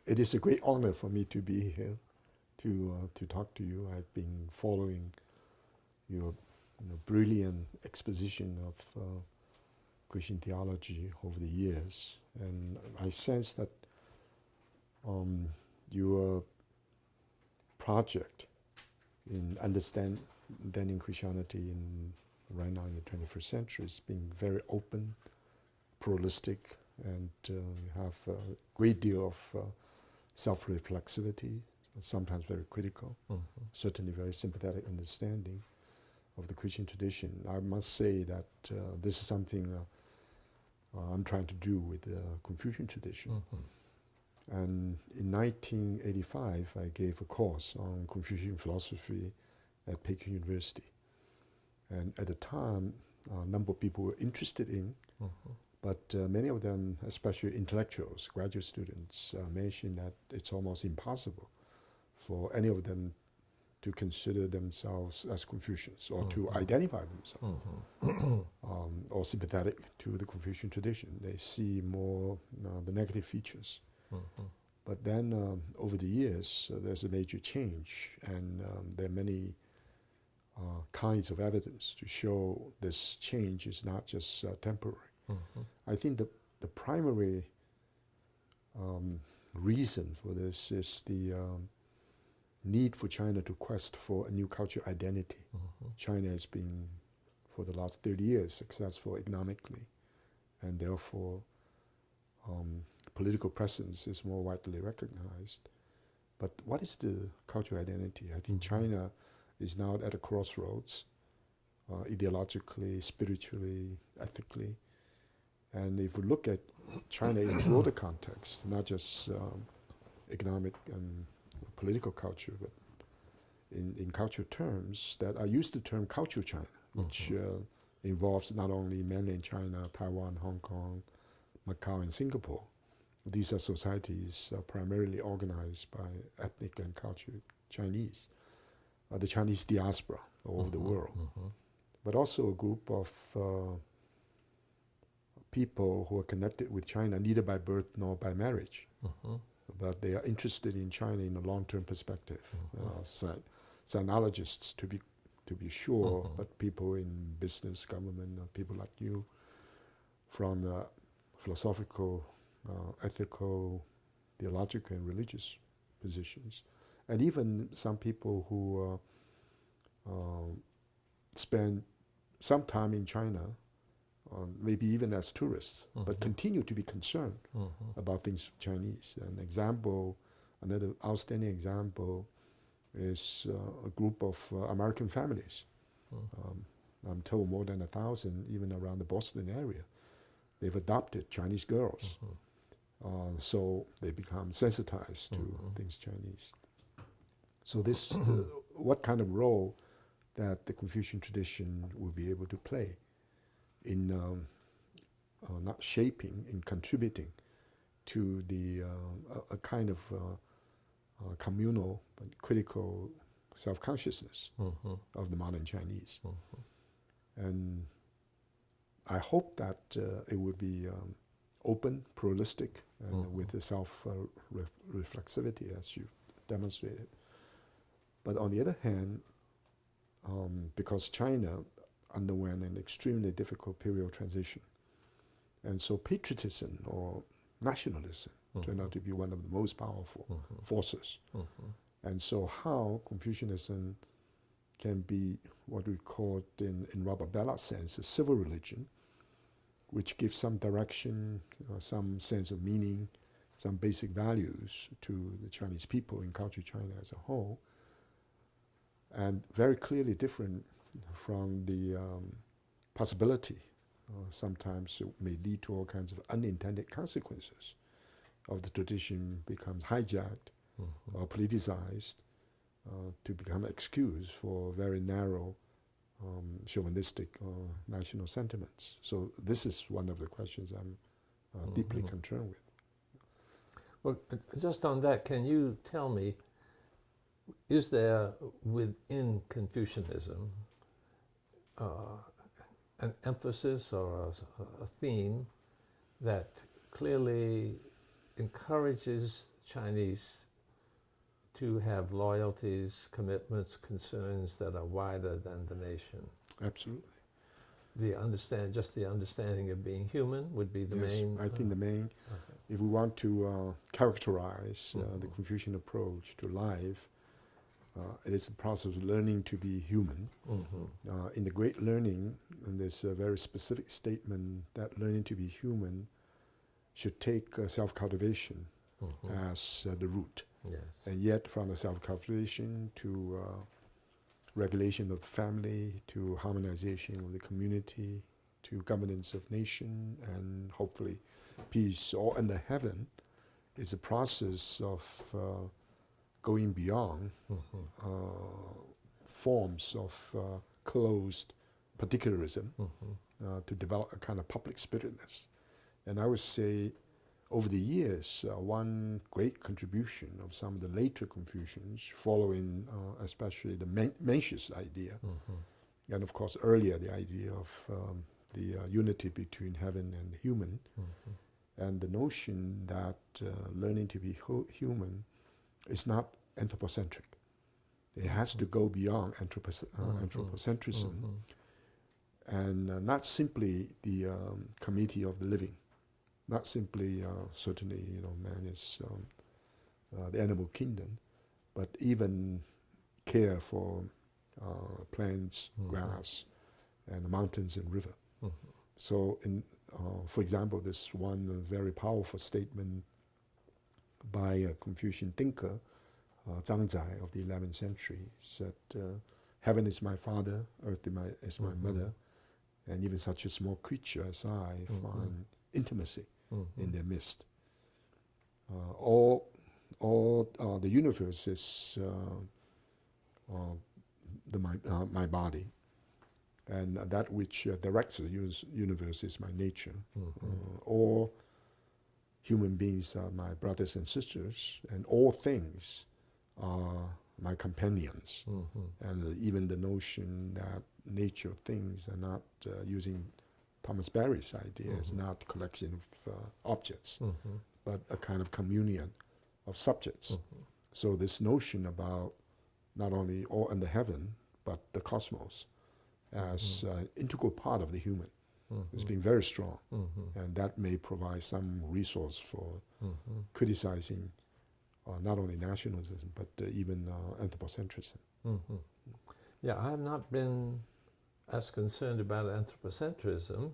it is a great honor for me to be here to talk to you. I've been following your brilliant exposition of Christian theology over the years, and I sense that your project in understanding Christianity right now in the 21st century is being very open, pluralistic, and you have a great deal of self-reflexivity, sometimes very critical, certainly very sympathetic understanding of the Christian tradition. I must say that this is something I'm trying to do with the Confucian tradition. And in 1985, I gave a course on Confucian philosophy at Peking University. And at the time, a number of people were interested in, but many of them, especially intellectuals, graduate students, mentioned that it's almost impossible for any of them to consider themselves as Confucians or to identify themselves or sympathetic to the Confucian tradition. They see more the negative features. But then over the years, there's a major change, and there are many kinds of evidence to show this change is not just temporary. I think the primary reason for this is the need for China to quest for a new cultural identity. China has been, for the last 30 years, successful economically, and therefore political presence is more widely recognized. But what is the cultural identity? I think China is now at a crossroads, ideologically, spiritually, ethically. And if we look at China in a broader context, not just economic and political culture, but in cultural terms, that I use the term cultural China, which involves not only mainland China, Taiwan, Hong Kong, Macau, and Singapore. These are societies primarily organized by ethnic and cultural Chinese, the Chinese diaspora all over the world, but also a group of people who are connected with China neither by birth nor by marriage, but they are interested in China in a long-term perspective. Sinologists, to be sure, but people in business, government, people like you, from the philosophical, ethical, theological, and religious positions, and even some people who spend some time in China, maybe even as tourists, but continue to be concerned about things Chinese. Another outstanding example is a group of American families. I'm told more than 1,000, even around the Boston area. They've adopted Chinese girls, so they become sensitized to things Chinese. So this, what kind of role that the Confucian tradition will be able to play in not shaping, in contributing to the a kind of communal but critical self-consciousness of the modern Chinese. And I hope that it will be open, pluralistic, and with the self-reflexivity as you've demonstrated. But on the other hand, because China underwent an extremely difficult period of transition, and so patriotism or nationalism turned out to be one of the most powerful forces. And so how Confucianism can be what we call in Robert Bellot's sense a civil religion, which gives some direction, some sense of meaning, some basic values to the Chinese people in culture China as a whole, and very clearly different from the possibility, sometimes it may lead to all kinds of unintended consequences of the tradition becomes hijacked or politicized to become an excuse for very narrow chauvinistic or national sentiments. So this is one of the questions I'm deeply concerned with. Well, just on that, can you tell me, is there within Confucianism an emphasis or a theme that clearly encourages Chinese to have loyalties, commitments, concerns that are wider than the nation. Absolutely. The understanding of being human would be the main. I think the main. Okay. If we want to characterize the Confucian approach to life, it is the process of learning to be human. In the Great Learning, and there's a very specific statement that learning to be human should take self-cultivation as the root. Yes. And yet from the self-cultivation to regulation of the family, to harmonization of the community, to governance of nation, and hopefully peace all under heaven, is a process of going beyond forms of closed particularism to develop a kind of public spiritedness. And I would say over the years, one great contribution of some of the later Confucians, following especially the Mencius idea, and of course earlier the idea of the unity between heaven and human, and the notion that learning to be human is not anthropocentric. It has to go beyond anthropocentrism, and not simply the committee of the living. Not simply, certainly, man is the animal kingdom, but even care for plants, grass, and mountains and river. So, for example, this one very powerful statement by a Confucian thinker, Zhang Zai of the 11th century, said, "Heaven is my father, earth is my mother, and even such a small creature as I find intimacy in their midst. All the universe is my body, and that which directs the universe is my nature. All human beings are my brothers and sisters, and all things are my companions. And even the notion that nature of things are not using Thomas Berry's idea is not collection of objects, but a kind of communion of subjects. So this notion about not only all under heaven, but the cosmos as an integral part of the human has been very strong. And that may provide some resource for criticizing not only nationalism, but even anthropocentrism. Yeah, I have not been as concerned about anthropocentrism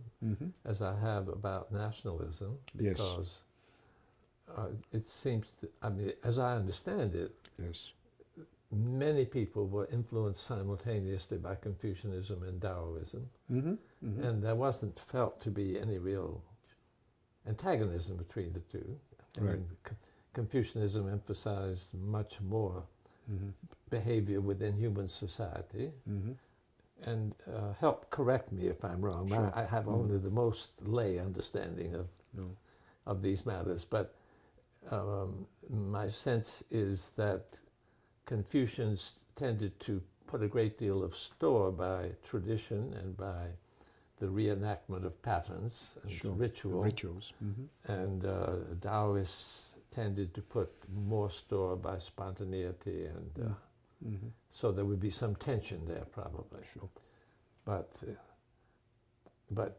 as I have about nationalism, because it seems, as I understand it, many people were influenced simultaneously by Confucianism and Taoism, and there wasn't felt to be any real antagonism between the two. I mean, Confucianism emphasized much more behavior within human society, and help correct me if I'm wrong. Sure. I have only the most lay understanding of these matters, but my sense is that Confucians tended to put a great deal of store by tradition and by the reenactment of patterns and rituals. And Taoists tended to put more store by spontaneity, and so there would be some tension there probably. But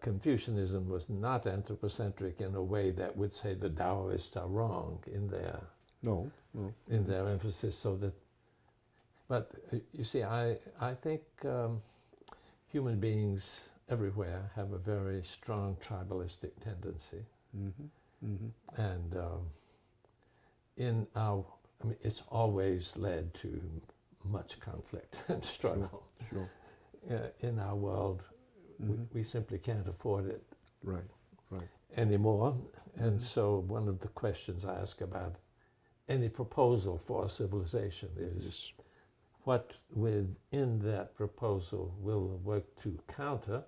Confucianism was not anthropocentric in a way that would say the Taoists are wrong in their in their emphasis. So that, but you see, I think human beings everywhere have a very strong tribalistic tendency, and in our, it's always led to much conflict and struggle. In our world, we simply can't afford it anymore. And so one of the questions I ask about any proposal for a civilization is what within that proposal will work to counter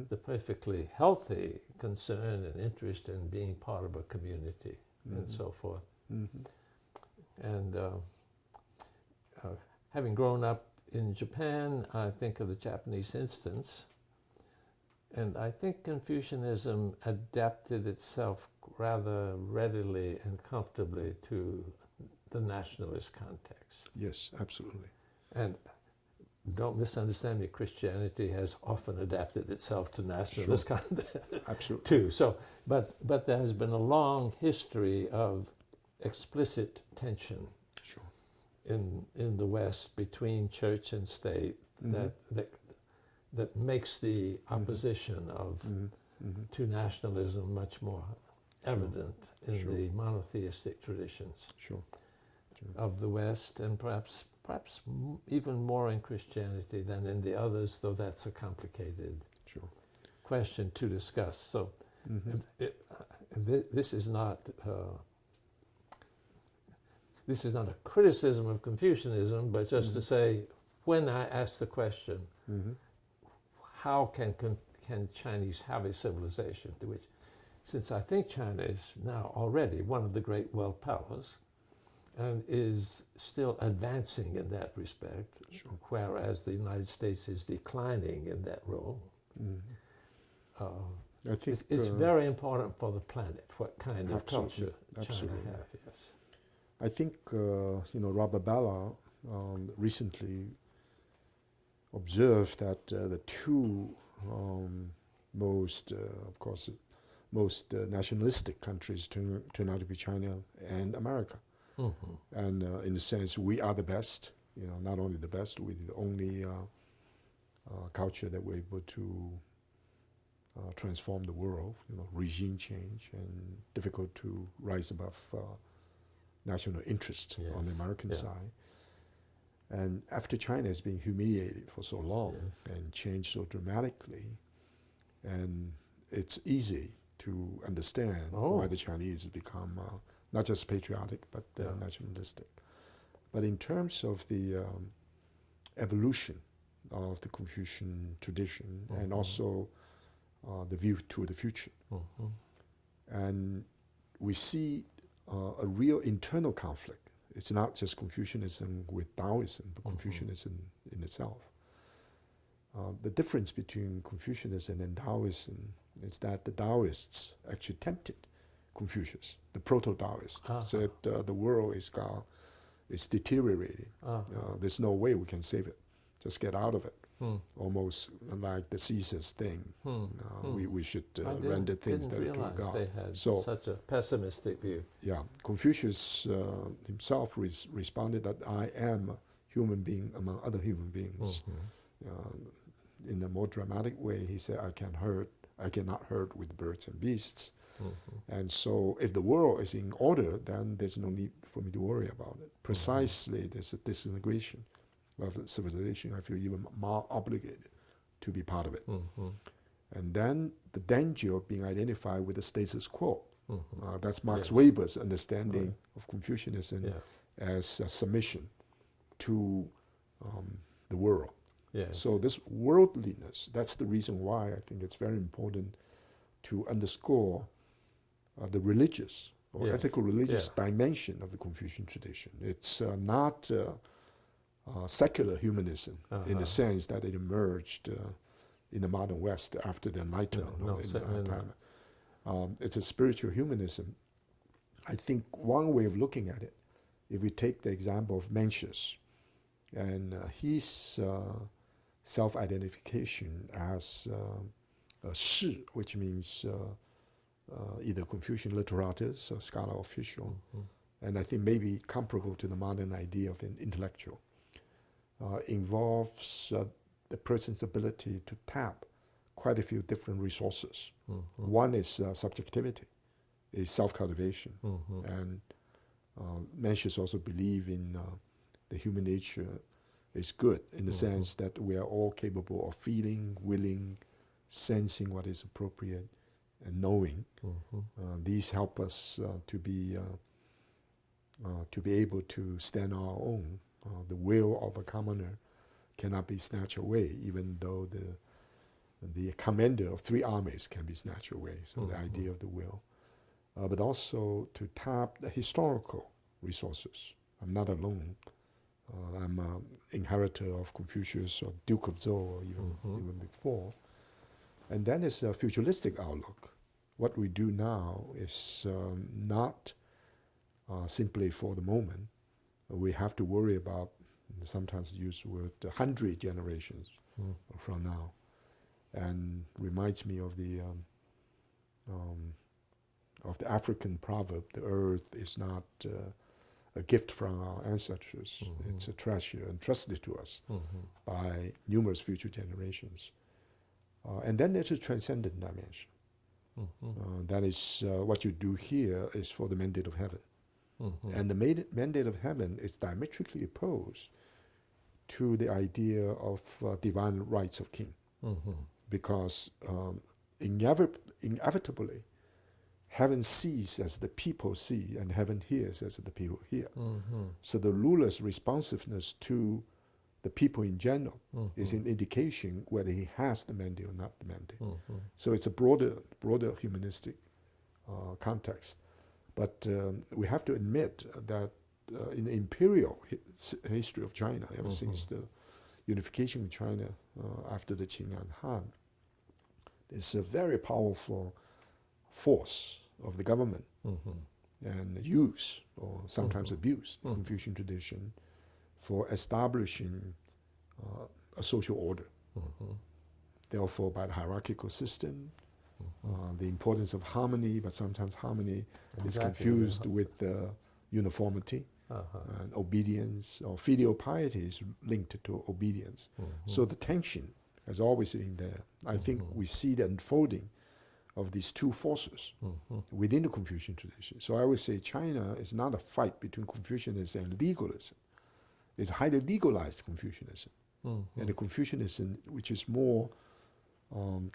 the perfectly healthy concern and interest in being part of a community and so forth. And having grown up in Japan, I think of the Japanese instance, And I think Confucianism adapted itself rather readily and comfortably to the nationalist context. Yes, absolutely. And don't misunderstand me, Christianity has often adapted itself to nationalist context Absolutely. too. So, but there has been a long history of explicit tension Sure. in the West between church and state that makes the opposition of to nationalism much more evident in the monotheistic traditions of the West, and perhaps even more in Christianity than in the others, though that's a complicated question to discuss. So this is not a criticism of Confucianism, but just to say, when I ask the question, how can Chinese have a civilization, to which, since I think China is now already one of the great world powers and is still advancing in that respect, whereas the United States is declining in that role, I think it's very important for the planet what kind of culture Absolutely. China has. Yes. I think Robert Balla recently observed that the two most nationalistic countries turn out to be China and America. And in a sense, we are the best. Not only the best, we're the only culture that we're able to transform the world. Regime change, and difficult to rise above national interest on the American side. And after China has been humiliated for so long and changed so dramatically, and it's easy to understand why the Chinese become not just patriotic but nationalistic. But in terms of the evolution of the Confucian tradition and also the view to the future, and we see a real internal conflict. It's not just Confucianism with Taoism, but Confucianism in itself. The difference between Confucianism and Taoism is that the Taoists actually tempted Confucius, the proto-Taoist, said the world is deteriorating. There's no way we can save it. Just get out of it. Almost like the Caesar's thing. We should render things that are to God. They had such a pessimistic view. Yeah, Confucius himself responded that I am a human being among other human beings. In a more dramatic way, he said, I cannot hurt with birds and beasts. And so if the world is in order, then there's no need for me to worry about it. Precisely, there's a disintegration of the civilization. I feel even more obligated to be part of it. And then the danger of being identified with the status quo. That's Max Weber's understanding of Confucianism as a submission to the world. So this worldliness, that's the reason why I think it's very important to underscore the religious or ethical religious dimension of the Confucian tradition. It's not secular humanism in the sense that it emerged in the modern West after the Enlightenment. It's a spiritual humanism. I think one way of looking at it, if we take the example of Mencius and his self-identification as a shi, which means either Confucian literatus or scholar official, and I think maybe comparable to the modern idea of an intellectual, involves the person's ability to tap quite a few different resources. One is subjectivity, is self-cultivation, and Mencius also believe in the human nature is good in the sense that we are all capable of feeling, willing, sensing what is appropriate, and knowing. These help us to be able to stand on our own. The will of a commoner cannot be snatched away, even though the commander of 3 armies can be snatched away. So the idea of the will, but also to tap the historical resources. I'm not alone. I'm an inheritor of Confucius or Duke of Zhou, or even before. And then it's a futuristic outlook. What we do now is not simply for the moment. We have to worry about, sometimes use the word, 100 generations from now. And reminds me of the African proverb, the earth is not a gift from our ancestors. It's a treasure entrusted to us by numerous future generations. And then there's a transcendent dimension. That is, what you do here is for the mandate of heaven. And the mandate of heaven is diametrically opposed to the idea of divine rights of king. Because inevitably, heaven sees as the people see, and heaven hears as the people hear. So the ruler's responsiveness to the people in general is an indication whether he has the mandate or not the mandate. So it's a broader humanistic context. But we have to admit that in the imperial history of China, ever since the unification of China after the Qing and Han, there's a very powerful force of the government and use, or sometimes abuse, the Confucian tradition for establishing a social order. Therefore, by the hierarchical system, the importance of harmony, but sometimes harmony is confused with uniformity and obedience, or filial piety is linked to obedience. So the tension has always been there. I think we see the unfolding of these two forces within the Confucian tradition. So I would say China is not a fight between Confucianism and legalism. It's highly legalized Confucianism. And the Confucianism, which is more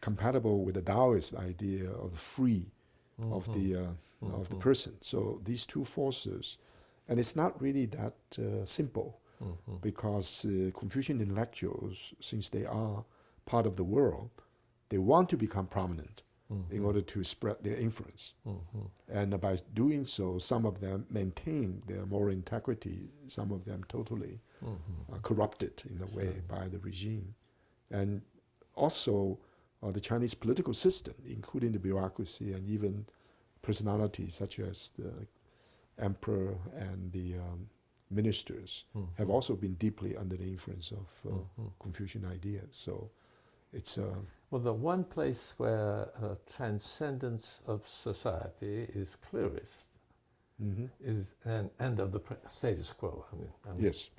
compatible with the Taoist idea of the free of the person. So these two forces, and it's not really that simple, because Confucian intellectuals, since they are part of the world, they want to become prominent in order to spread their influence. And by doing so, some of them maintain their moral integrity, some of them totally corrupted in a way by the regime. And also the Chinese political system, including the bureaucracy and even personalities such as the emperor and the ministers, have also been deeply under the influence of Confucian ideas. So it's well, the one place where transcendence of society is clearest is an end of the status quo. Yes,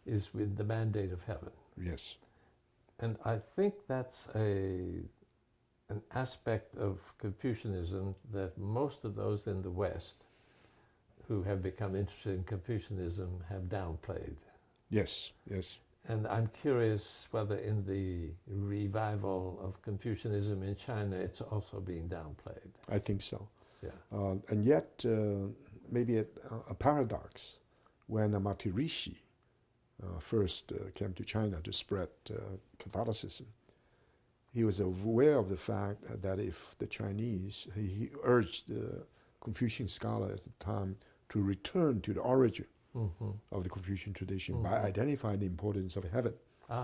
is with the mandate of heaven. Yes. And I think that's an aspect of Confucianism that most of those in the West who have become interested in Confucianism have downplayed. Yes. And I'm curious whether in the revival of Confucianism in China, it's also being downplayed. I think so. Yeah. And yet, maybe a paradox, when a Maharishi first came to China to spread Catholicism, he was aware of the fact that if the Chinese, he urged the Confucian scholar at the time to return to the origin of the Confucian tradition by identifying the importance of heaven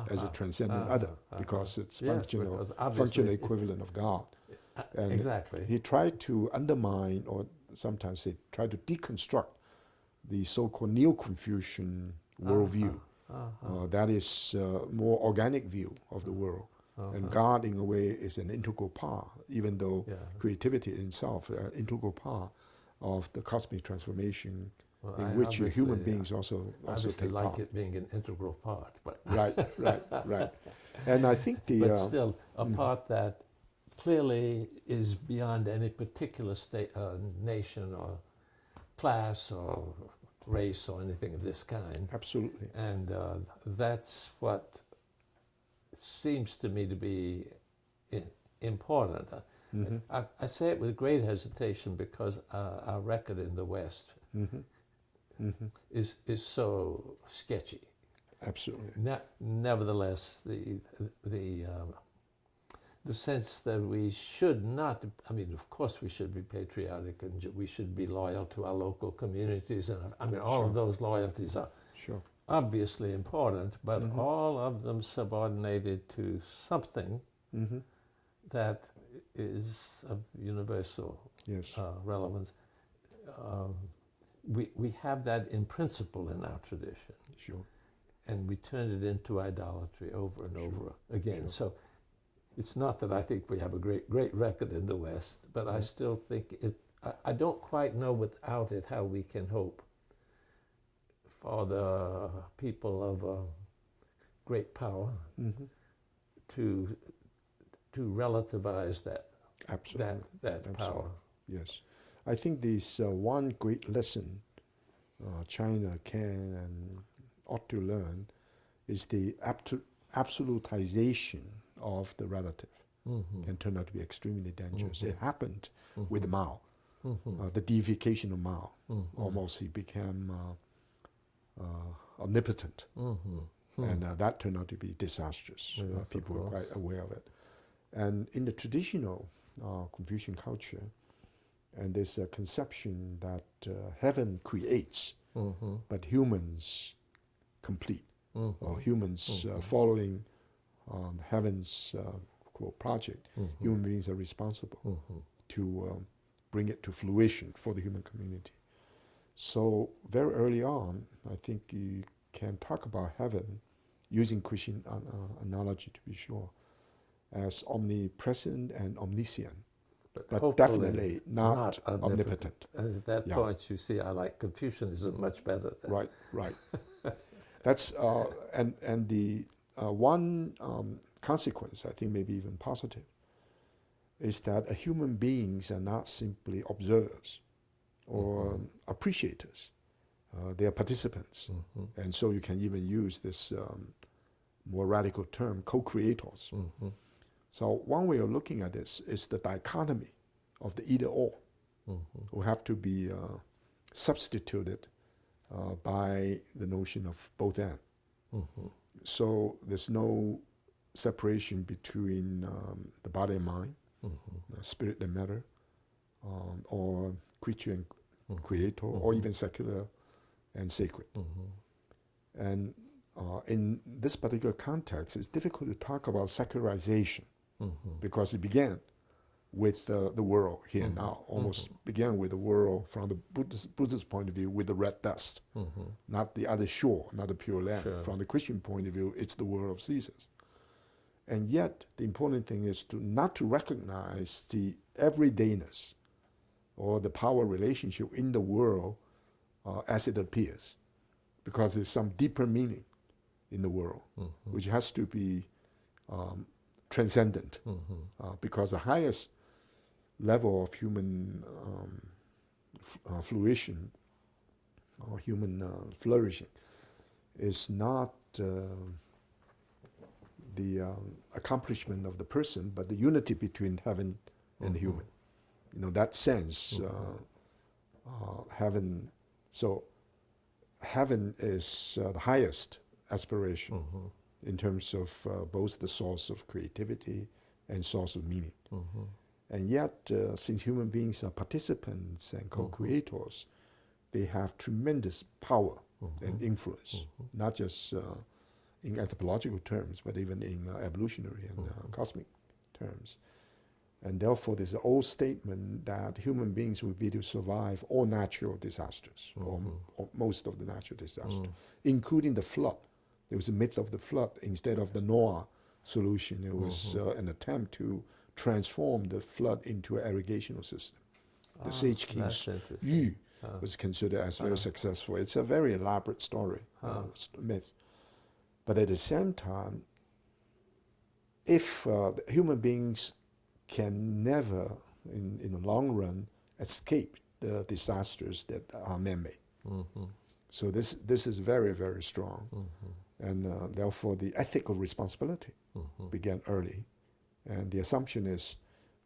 as a transcendent other, because it's functional equivalent of God. And exactly. He tried to undermine, or sometimes he tried to deconstruct, the so-called Neo-Confucian worldview. That is a more organic view of the world. And God, in a way, is an integral part, even though creativity in itself, an integral part of the cosmic transformation, in which human beings also take like part. It being an integral part, but right. And I think but still a part that clearly is beyond any particular state, nation, or class, or race, or anything of this kind. Absolutely. And that's what seems to me to be important. I say it with great hesitation because our record in the West is so sketchy. Absolutely. Nevertheless, the sense that we should not, I mean, of course we should be patriotic and we should be loyal to our local communities, and I mean all of those loyalties are obviously important, but all of them subordinated to something that is of universal relevance. We have that in principle in our tradition. Sure. And we turn it into idolatry over and over again. Sure. So it's not that I think we have a great record in the West, but I still think I don't quite know without it how we can hope for the people of great power to relativize that. Absolutely. That power. Yes. I think this one great lesson China can and ought to learn is the absolutization of the relative can turn out to be extremely dangerous. It happened with Mao, the deification of Mao. Almost he became omnipotent. And that turned out to be disastrous. People were quite aware of it. And in the traditional Confucian culture, and there's a conception that heaven creates, but humans complete, or humans following heaven's quote, project. Human beings are responsible to bring it to fruition for the human community. So very early on, I think you can talk about heaven, using Christian analogy to be sure, as omnipresent and omniscient, but definitely not omnipotent. And at that point, you see, I like Confucianism much better. Right. That's and the one consequence, I think maybe even positive, is that human beings are not simply observers or appreciators. They are participants. And so you can even use this more radical term, co-creators. So one way of looking at this is the dichotomy of the either-or, who have to be substituted by the notion of both and. So there's no separation between the body and mind, spirit and matter, or creature and creator, or even secular and sacred. And in this particular context, it's difficult to talk about secularization because it began with the world here and now, almost began with the world from the Buddhist point of view with the red dust, not the other shore, not the pure land. Sure. From the Christian point of view, it's the world of Caesars. And yet, the important thing is not to recognize the everydayness or the power relationship in the world as it appears, because there's some deeper meaning in the world, which has to be transcendent, because the highest level of human fruition or human flourishing is not the accomplishment of the person, but the unity between heaven and the human. You know, that sense, heaven, so heaven is the highest aspiration in terms of both the source of creativity and source of meaning. And yet, since human beings are participants and co-creators, they have tremendous power and influence, not just in anthropological terms, but even in evolutionary and cosmic terms. And therefore, there's an old statement that human beings will be to survive all natural disasters, or most of the natural disasters, including the flood. There was a myth of the flood. Instead of the Noah solution, it was an attempt to transform the flood into an irrigational system. The Sage King Yu was considered as very successful. It's a very elaborate story, myth. But at the same time, if the human beings can never, in the long run, escape the disasters that are man-made. So this is very, very strong. And therefore, the ethical responsibility began early. And the assumption is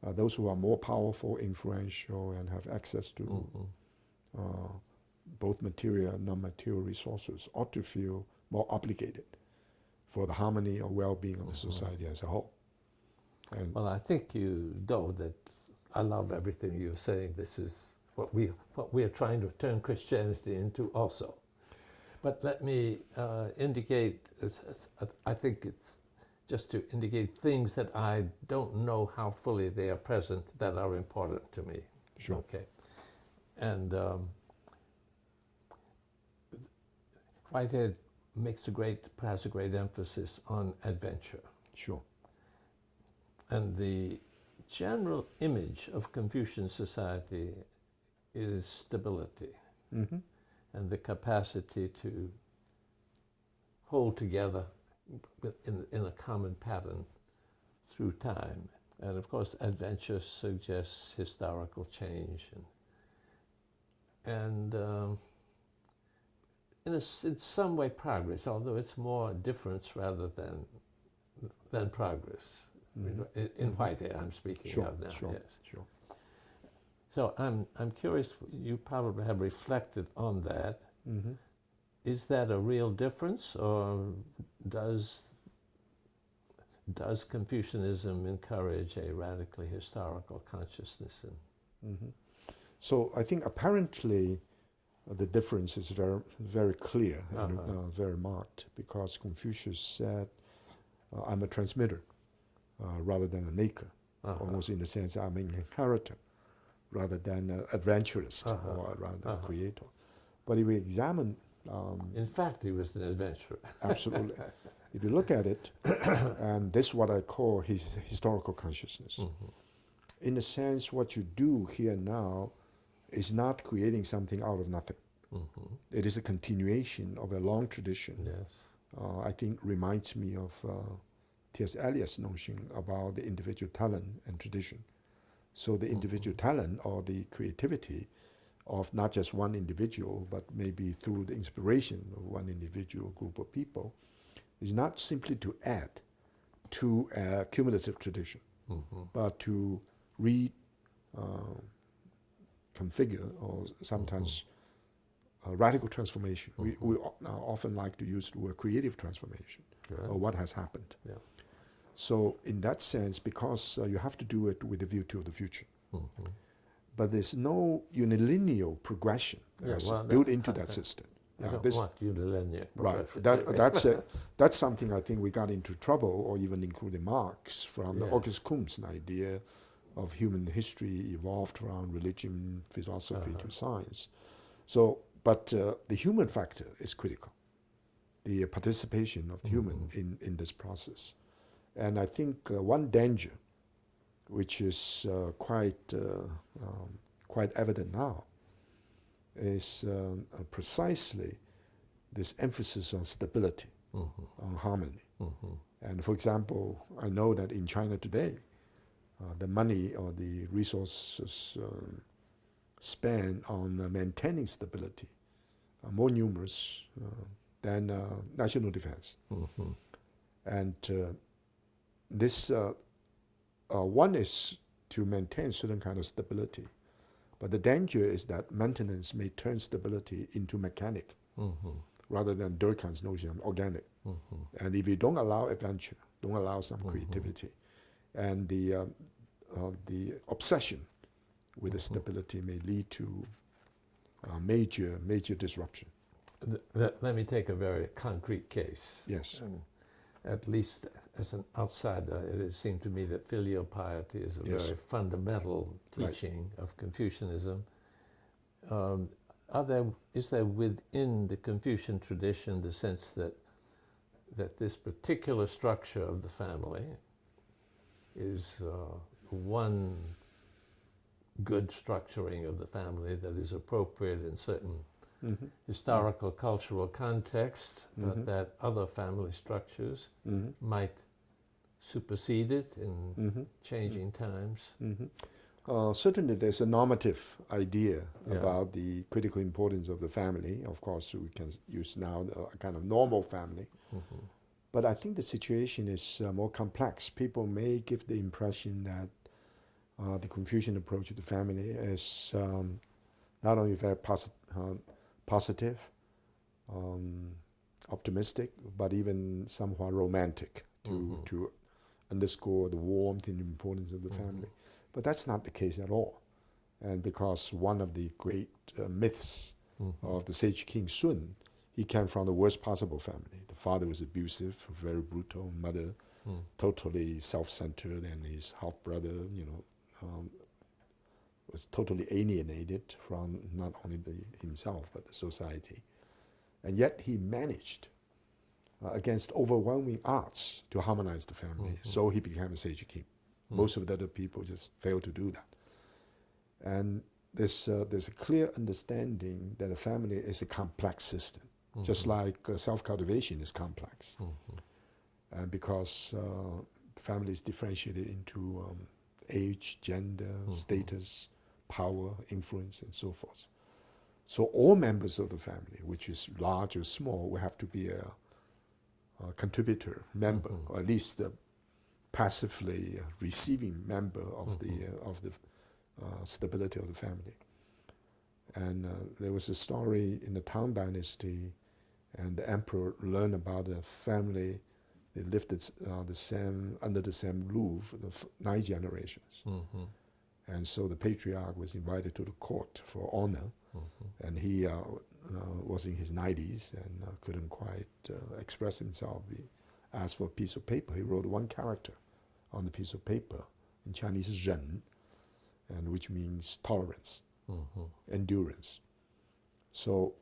those who are more powerful, influential, and have access to both material and non-material resources ought to feel more obligated for the harmony or well-being of the society as a whole. And well, I think you know that I love everything you're saying. This is what we are trying to turn Christianity into also. But let me indicate, I think it's just to indicate things that I don't know how fully they are present that are important to me. Sure. Okay. And Whitehead has a great emphasis on adventure. Sure. And the general image of Confucian society is stability and the capacity to hold together in a common pattern through time. And of course, adventure suggests historical change and in some way progress, although it's more difference rather than progress. In Whitehead, I'm speaking of now. Sure, yes. sure. So I'm curious. You probably have reflected on that. Is that a real difference, or does Confucianism encourage a radically historical consciousness? So I think apparently the difference is very, very clear and very marked, because Confucius said, "I'm a transmitter rather than a maker," almost in the sense I'm an inheritor rather than an adventurist or rather a creator. But if we examine... in fact, he was an adventurer. Absolutely. If you look at it, and this is what I call his historical consciousness. In a sense, what you do here now is not creating something out of nothing. It is a continuation of a long tradition. Yes. I think reminds me of T.S. Eliot's notion about the individual talent and tradition. So the individual talent or the creativity of not just one individual, but maybe through the inspiration of one individual group of people, is not simply to add to a cumulative tradition, but to reconfigure or sometimes radical transformation. We often like to use the word creative transformation, or what has happened. Yeah. So in that sense, because you have to do it with a view to the future, but there's no unilinear progression built into that system. I don't want unilinear progression. Right. That's something I think we got into trouble, or even including Marx, from the August Comte's idea of human history evolved around religion, philosophy to science. So, but the human factor is critical, the participation of the human in this process. And I think one danger, which is quite evident now, is precisely this emphasis on stability, on harmony. And for example, I know that in China today, the money or the resources spent on maintaining stability are more numerous than national defense. And this one is to maintain certain kind of stability, but the danger is that maintenance may turn stability into mechanic rather than Durkheim's notion of organic. And if you don't allow adventure, don't allow some creativity, and the obsession with the stability may lead to major disruption. Let me take a very concrete case. Yes. At least as an outsider, it seemed to me that filial piety is a very fundamental teaching of Confucianism. Is there within the Confucian tradition the sense that this particular structure of the family is one good structuring of the family that is appropriate in certain historical, cultural contexts, but that other family structures might supersede it in changing times? Certainly there's a normative idea about the critical importance of the family. Of course, we can use now a kind of normal family. But I think the situation is more complex. People may give the impression that the Confucian approach to the family is not only very positive, optimistic, but even somewhat romantic to underscore the warmth and importance of the family. But that's not the case at all. And because one of the great myths of the sage king Sun, he came from the worst possible family. The father was abusive, very brutal, mother totally self-centered, and his half-brother, was totally alienated from not only himself but the society. And yet he managed, against overwhelming odds, to harmonize the family. So he became a sage king. Most of the other people just failed to do that. And there's a clear understanding that a family is a complex system, just like self-cultivation is complex. And because the family is differentiated into age, gender, status, power, influence, and so forth. So all members of the family, which is large or small, will have to be a contributor member, or at least a passively receiving member of the stability of the family. And there was a story in the Tang Dynasty, and the emperor learned about a family. They lived under the same roof, 9 generations. And so the patriarch was invited to the court for honor, and he was in his 90s and couldn't quite express himself. He asked for a piece of paper. He wrote one character on the piece of paper, in Chinese, 忍, and which means tolerance, endurance. So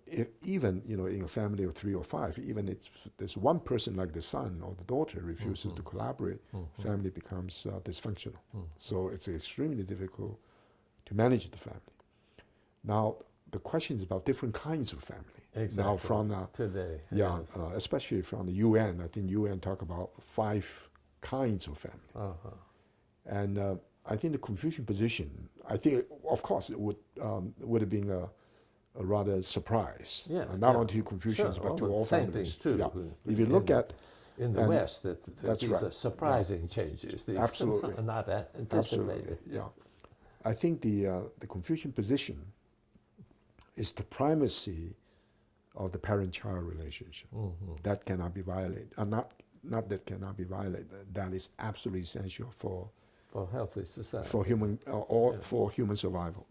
even in a family of 3 or 5, even if there's one person like the son or the daughter refuses to collaborate, family becomes dysfunctional. So it's extremely difficult to manage the family. Now the question is about different kinds of family. Exactly. Now from today, especially from the UN, I think UN talk about 5 kinds of family. And I think the Confucian position, I think of course it would have been a rather surprise, not only to Confucians but to all same families. Things too. Yeah. If you look at in the West, these right. are surprising changes. These Absolutely, are not anticipated. Absolutely. Yeah, I think the Confucian position is the primacy of the parent-child relationship. That cannot be violated. Not that cannot be violated. That is absolutely essential for healthy society, for human for human survival.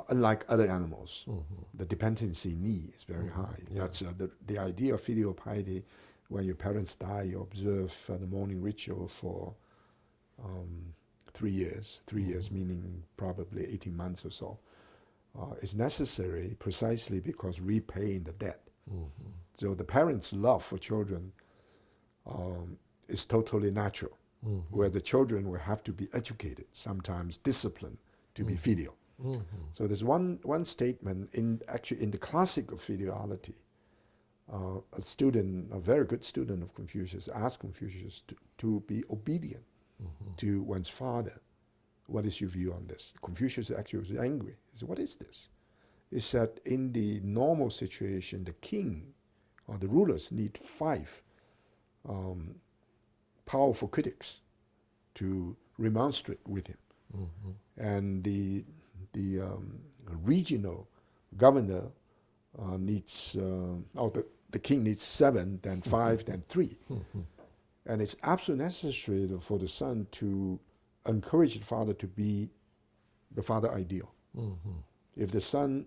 Unlike other animals, the dependency need is very high. That's the idea of filial piety. When your parents die, you observe the morning ritual for 3 years. 3 years meaning probably 18 months or so. Is necessary precisely because repaying the debt. So the parents' love for children is totally natural, where the children will have to be educated, sometimes disciplined, to be filial. So there's one statement in the classic of filiality. A very good student of Confucius, asked Confucius to be obedient to one's father. What is your view on this? Confucius actually was angry. He said, what is this? He said, in the normal situation, the king or the rulers need 5 powerful critics to remonstrate with him. And the regional governor needs, the king needs 7, then 5, then 3. And it's absolutely necessary for the son to encourage the father to be the father ideal. If the son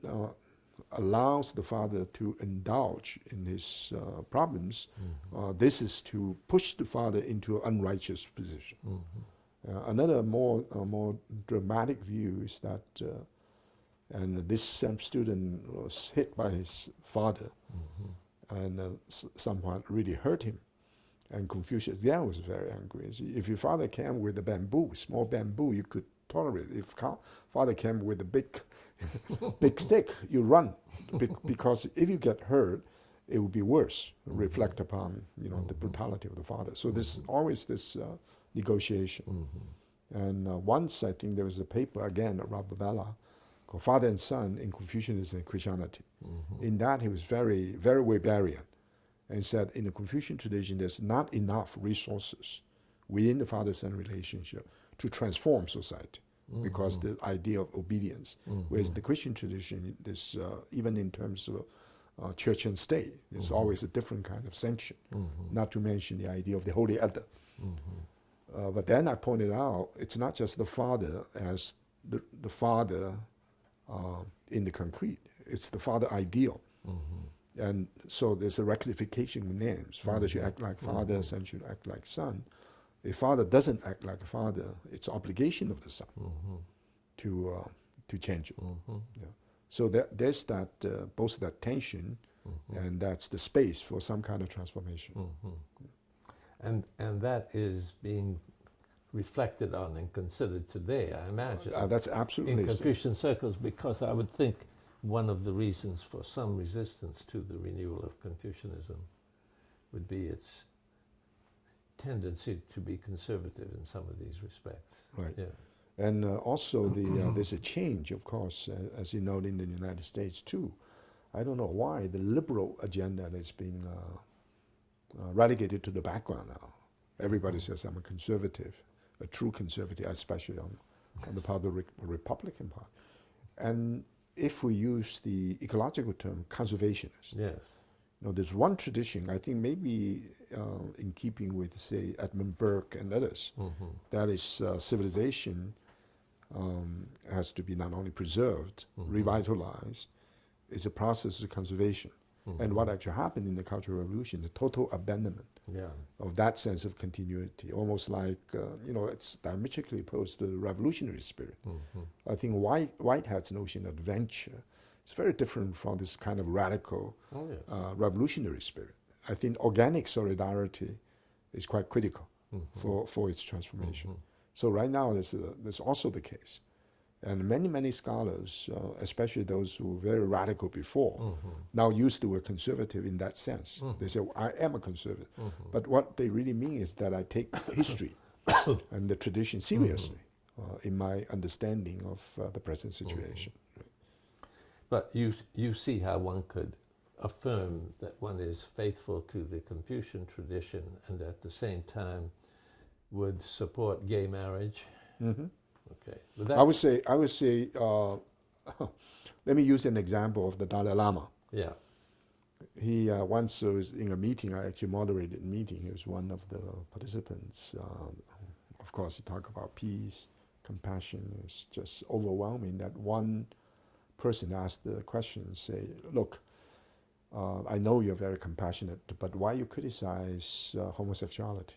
allows the father to indulge in his problems, this is to push the father into an unrighteous position. Another more dramatic view is that, and this same student was hit by his father, and somewhat really hurt him. And Confucius again was very angry. If your father came with a bamboo, small bamboo, you could tolerate it. If father came with a big stick, you run, because if you get hurt, it would be worse. Reflect upon the brutality of the father. So there's always this negotiation. And once I think there was a paper again at Rababella called Father and Son in Confucianism and Christianity. In that he was very, very Weberian, and said in the Confucian tradition there's not enough resources within the father-son relationship to transform society, because the idea of obedience. Whereas the Christian tradition, is even in terms of church and state, there's always a different kind of sanction, not to mention the idea of the holy elder. But then I pointed out, it's not just the father as the father in the concrete, it's the father ideal. And so there's a rectification of names. Father should act like father, son should act like son. If father doesn't act like a father, it's obligation of the son to change it. Yeah. So there's that both that tension and that's the space for some kind of transformation. And that is being reflected on and considered today, I imagine. That's absolutely in Confucian circles, because I would think one of the reasons for some resistance to the renewal of Confucianism would be its tendency to be conservative in some of these respects. Right. Yeah. And also there's a change, of course, as you note in the United States too. I don't know why the liberal agenda is being relegated to the background now. Everybody says I'm a conservative, a true conservative, especially on the part of the Republican part. And if we use the ecological term, conservationist. Yes. You know, there's one tradition, I think maybe in keeping with, say, Edmund Burke and others, that is civilization has to be not only preserved, revitalized, it's a process of conservation. And what actually happened in the Cultural Revolution, the total abandonment of that sense of continuity, almost like, it's diametrically opposed to the revolutionary spirit. I think Whitehead's notion of adventure is very different from this kind of radical revolutionary spirit. I think organic solidarity is quite critical for its transformation. So right now, that's also the case. And many scholars, especially those who were very radical before, now use the word conservative in that sense. They say, well, I am a conservative. But what they really mean is that I take history and the tradition seriously in my understanding of the present situation. But you see how one could affirm that one is faithful to the Confucian tradition and at the same time would support gay marriage? Okay. I would say, let me use an example of the Dalai Lama. Yeah. He once was in a meeting, I actually moderated a meeting, he was one of the participants. Of course, he talked about peace, compassion. It's just overwhelming that one person asked the question, say, look, I know you're very compassionate, but why you criticize homosexuality?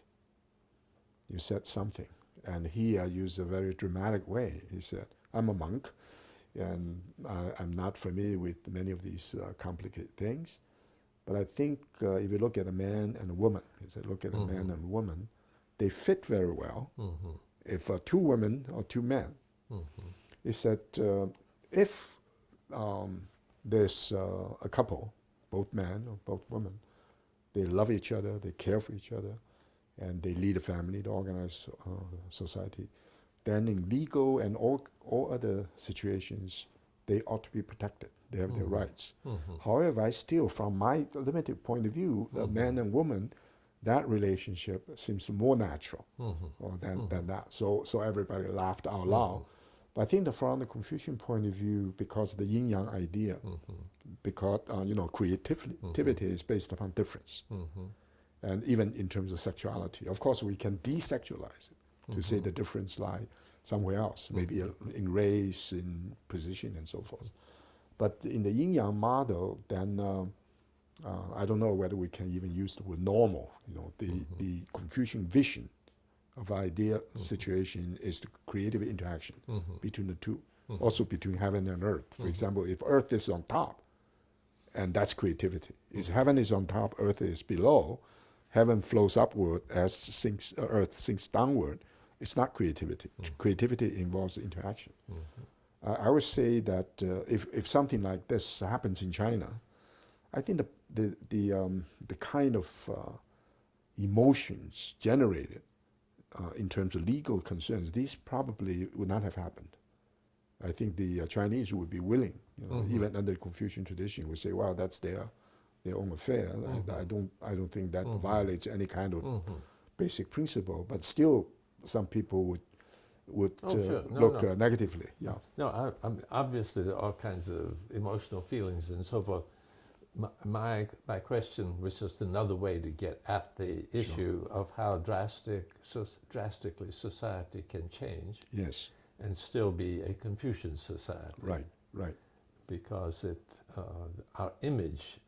You said something. And he used a very dramatic way. He said, I'm a monk, and I'm not familiar with many of these complicated things. But I think if you look at a man and a woman, he said, look at a man and a woman, they fit very well. If two women or two men, he said, if there's a couple, both men or both women, they love each other, they care for each other, and they lead a family, they organize society, then in legal and all other situations, they ought to be protected. They have their rights. However, I still, from my limited point of view, the man and woman, that relationship seems more natural than that. So everybody laughed out loud. But I think that from the Confucian point of view, because of the yin-yang idea, because creativity is based upon difference. And even in terms of sexuality. Of course, we can desexualize it to say the difference lies somewhere else, maybe in race, in position, and so forth. But in the yin-yang model, then I don't know whether we can even use the word normal. The Confucian vision of ideal situation is the creative interaction between the two, also between heaven and earth. For example, if earth is on top, and that's creativity. If heaven is on top, earth is below, heaven flows upward as earth sinks downward. It's not creativity. Creativity involves interaction. I would say that if something like this happens in China, I think the kind of emotions generated in terms of legal concerns, these probably would not have happened. I think the Chinese would be willing, even under the Confucian tradition, would say, "Well, that's their own affair." I don't think that violates any kind of basic principle. But still, some people would look negatively. Yeah. No, obviously there are all kinds of emotional feelings and so forth. My question was just another way to get at the issue of how drastically society can change. Yes. And still be a Confucian society. Right. Because our image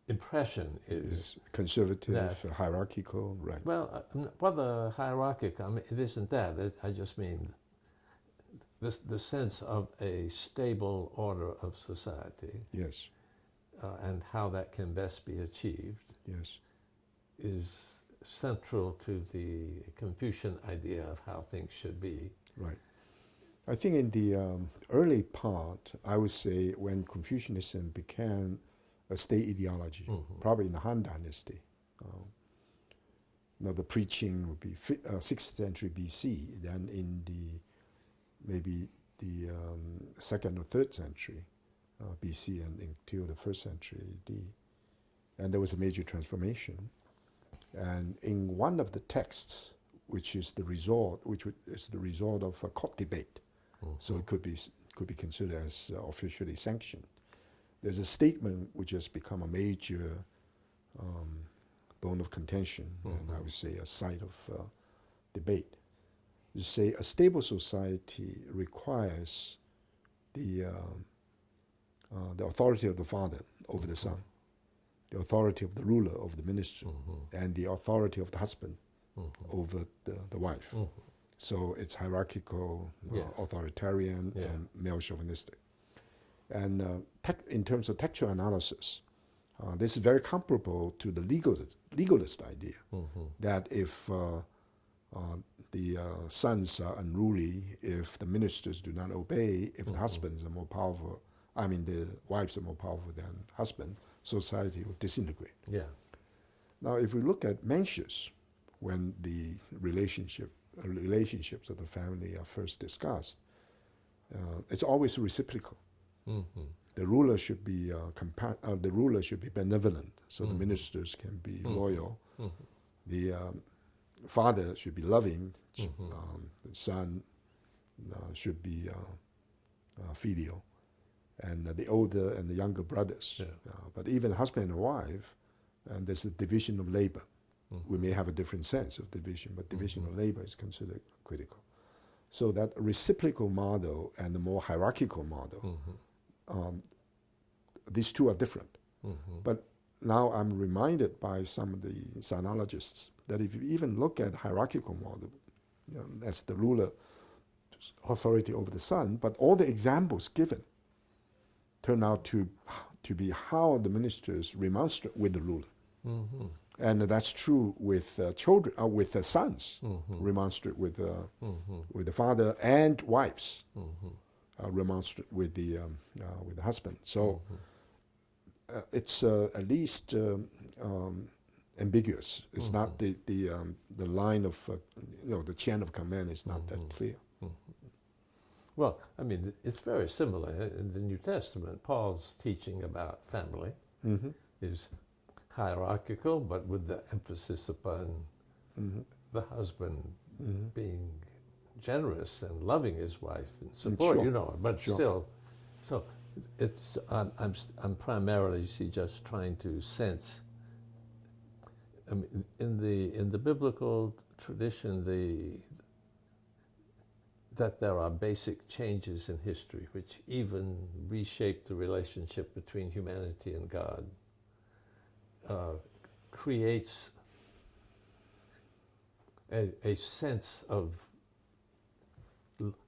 impression is Yes. Conservative, that, hierarchical, right? well, whether hierarchical, I mean, it isn't that. I just mean the sense of a stable order of society. Yes. And how that can best be achieved. Yes. Is central to the Confucian idea of how things should be. Right. I think in the early part, I would say when Confucianism became a state ideology, probably in the Han Dynasty. The preaching would be 6th century BC, then in maybe the 2nd or 3rd century BC and until the 1st century AD. And there was a major transformation. And in one of the texts, which is the result of a court debate, so it could be considered as officially sanctioned. There's a statement which has become a major bone of contention, and I would say a site of debate. You say a stable society requires the authority of the father over the son, the authority of the ruler over the minister, and the authority of the husband over the wife. So it's hierarchical, authoritarian, and male chauvinistic. And in terms of textual analysis, this is very comparable to the legalist idea that if the sons are unruly, if the ministers do not obey, if the husbands are more powerful, the wives are more powerful than husband, society will disintegrate. Yeah. Now, if we look at Mencius, when the relationships of the family are first discussed, it's always reciprocal. The ruler should be benevolent, so the ministers can be loyal. The father should be loving. The son should be filial, and the older and the younger brothers. But even husband and wife, and there's a division of labor. We may have a different sense of division, but division of labor is considered critical. So that reciprocal model and the more hierarchical model, these two are different. But now I'm reminded by some of the sinologists that if you even look at hierarchical model, as the ruler authority over the son, but all the examples given turn out to be how the ministers remonstrate with the ruler. And that's true with children, with sons, remonstrate with the father, and wives remonstrate with the husband. So it's at least ambiguous. It's not the line of the chain of command is not that clear. Well, I mean, it's very similar in the New Testament. Paul's teaching about family is hierarchical, but with the emphasis upon the husband being generous and loving his wife and support, but still. So it's I'm primarily, just trying to sense. I mean, in the biblical tradition, that there are basic changes in history which even reshape the relationship between humanity and God. Creates a sense of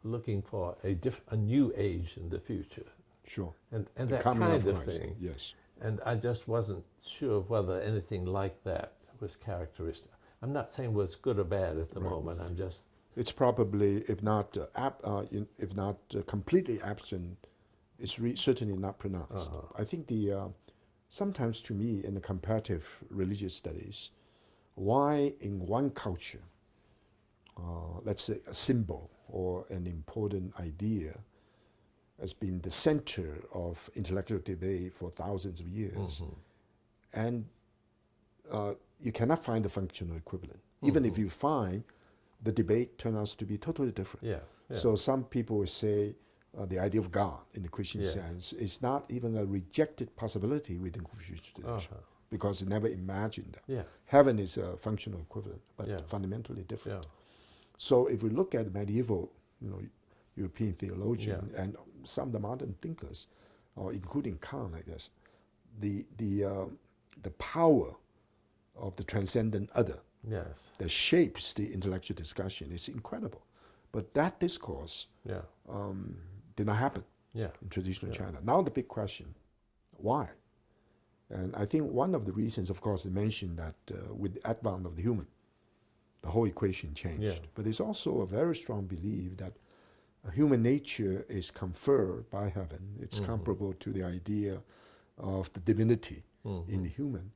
looking for a new age in the future. Sure. And that kind of thing. Yes. And I just wasn't sure whether anything like that was characteristic. I'm not saying what's good or bad at the moment. I'm just. It's probably, if not completely absent, it's certainly not pronounced. I think sometimes to me in the comparative religious studies, why in one culture, let's say a symbol or an important idea has been the center of intellectual debate for thousands of years, and you cannot find a functional equivalent. Even if you find, the debate turns out to be totally different. So some people will say the idea of God in the Christian sense is not even a rejected possibility within Confucian tradition because it never imagined that. Heaven is a functional equivalent, but fundamentally different. So if we look at medieval, European theologian and some of the modern thinkers, including Kant, I guess, the the power of the transcendent other Yes. that shapes the intellectual discussion is incredible. But that discourse Yeah. did not happen Yeah. in traditional Yeah. China. Now the big question, why? And I think one of the reasons, of course, is mentioned that with the advent of the human, the whole equation changed. Yeah. But there's also a very strong belief that human nature is conferred by heaven. It's comparable to the idea of the divinity in the human.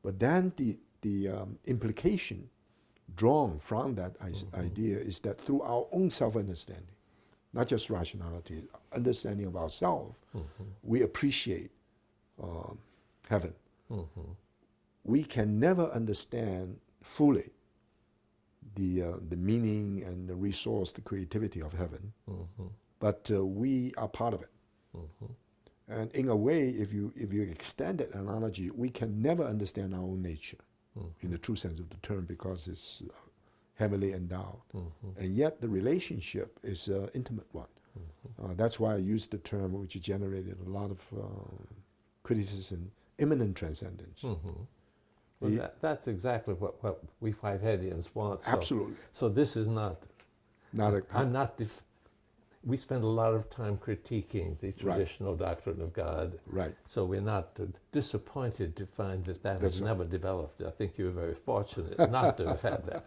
But then the implication drawn from that idea is that through our own self-understanding, not just rationality, understanding of ourselves, we appreciate heaven. We can never understand fully the meaning and the resource, the creativity of heaven, but we are part of it. And in a way, if you extend that analogy, we can never understand our own nature in the true sense of the term because it's heavily endowed. And yet the relationship is an intimate one. That's why I used the term which generated a lot of criticism, immanent transcendence. Well, that's exactly what we Whiteheadians want. Absolutely. So this is not a... I'm not... we spend a lot of time critiquing the traditional doctrine of God. Right. So we're not disappointed to find that has never developed. I think you're very fortunate not to have had that.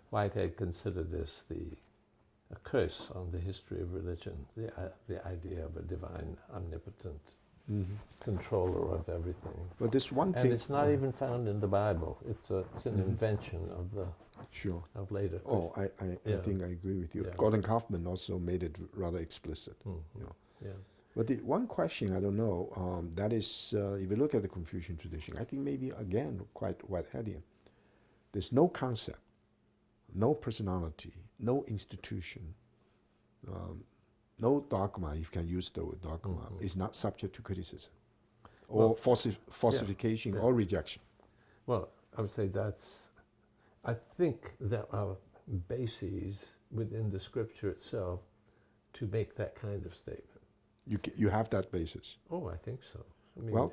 Whitehead considered this a curse on the history of religion, the idea of a divine, omnipotent controller of everything. But this one thing... And it's not even found in the Bible. It's an invention of the... Sure. Of later. Oh, I think I agree with you. Yeah. Gordon Kaufman also made it rather explicit. You know. Yeah. But the one question, I don't know, that is, if you look at the Confucian tradition, I think maybe, again, quite Whiteheadian. There's no concept, no personality, no institution, no dogma, if you can use the word dogma, is not subject to criticism or falsification or rejection. Well, I would say I think there are bases within the scripture itself to make that kind of statement. You have that basis? Oh, I think so. I mean, well,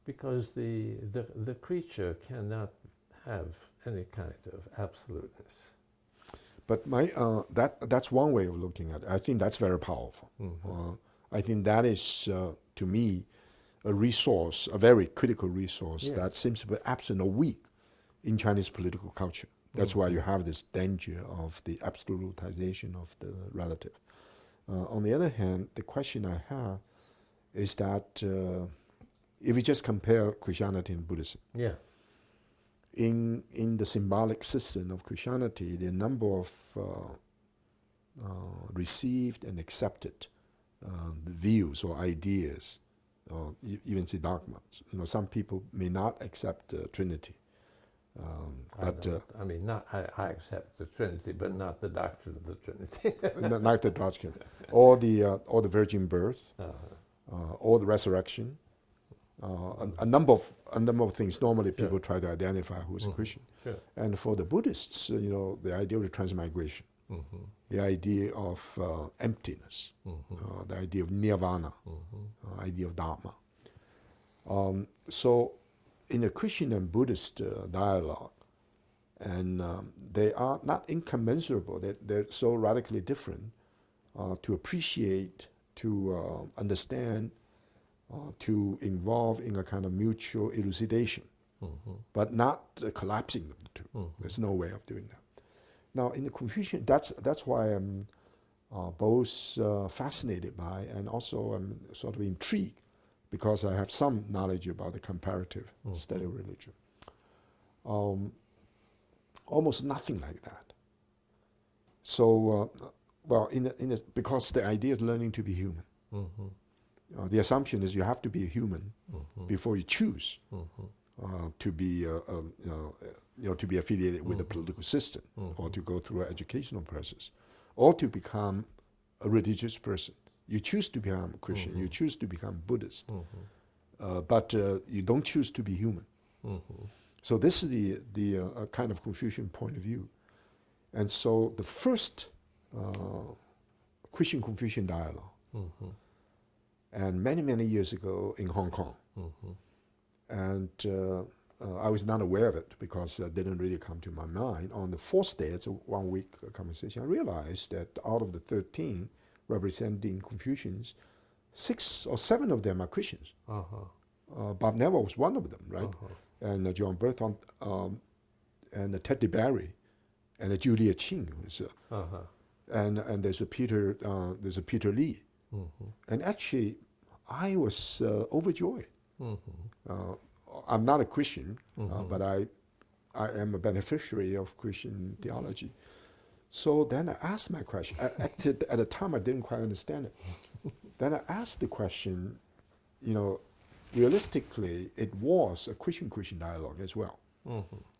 because the creature cannot have any kind of absoluteness. But that's one way of looking at it. I think that's very powerful. I think that is, to me, a resource, a very critical resource that seems to be absent or weak in Chinese political culture. That's why you have this danger of the absolutization of the relative. On the other hand, the question I have is that if we just compare Christianity and Buddhism, in the symbolic system of Christianity, the number of received and accepted the views or ideas, even say dogmas. You know, some people may not accept the Trinity. I accept the Trinity, but not the doctrine of the Trinity. Not the doctrine, or the virgin birth, or the resurrection. A number of things. Normally, people try to identify who's a Christian. Sure. And for the Buddhists, the idea of the transmigration, the idea of emptiness, the idea of nirvana, idea of dharma. So, in a Christian and Buddhist dialogue, and they are not incommensurable. They're so radically different to appreciate, to understand, to involve in a kind of mutual elucidation, but not collapsing of the two. There's no way of doing that. Now, in the Confucian, that's why I'm both fascinated by and also I'm sort of intrigued, because I have some knowledge about the comparative study of religion. Almost nothing like that. So, because the idea is learning to be human. The assumption is you have to be a human before you choose to be, to be affiliated with a political system, or to go through an educational process, or to become a religious person. You choose to become a Christian, you choose to become Buddhist, but you don't choose to be human. So this is the kind of Confucian point of view. And so the first Christian-Confucian dialogue, and many years ago in Hong Kong. And I was not aware of it because it didn't really come to my mind. On the fourth day, it's a 1 week conversation, I realized that out of the 13 representing Confucians, 6 or 7 of them are Christians. Bob Neville was one of them, right? And John Burton, and Teddy Barry, and Julia Ching, and there's a Peter Lee. And actually, I was overjoyed. I'm not a Christian, but I am a beneficiary of Christian theology. So then I asked my question. At the time, I didn't quite understand it. Then I asked the question, realistically, it was a Christian dialogue as well.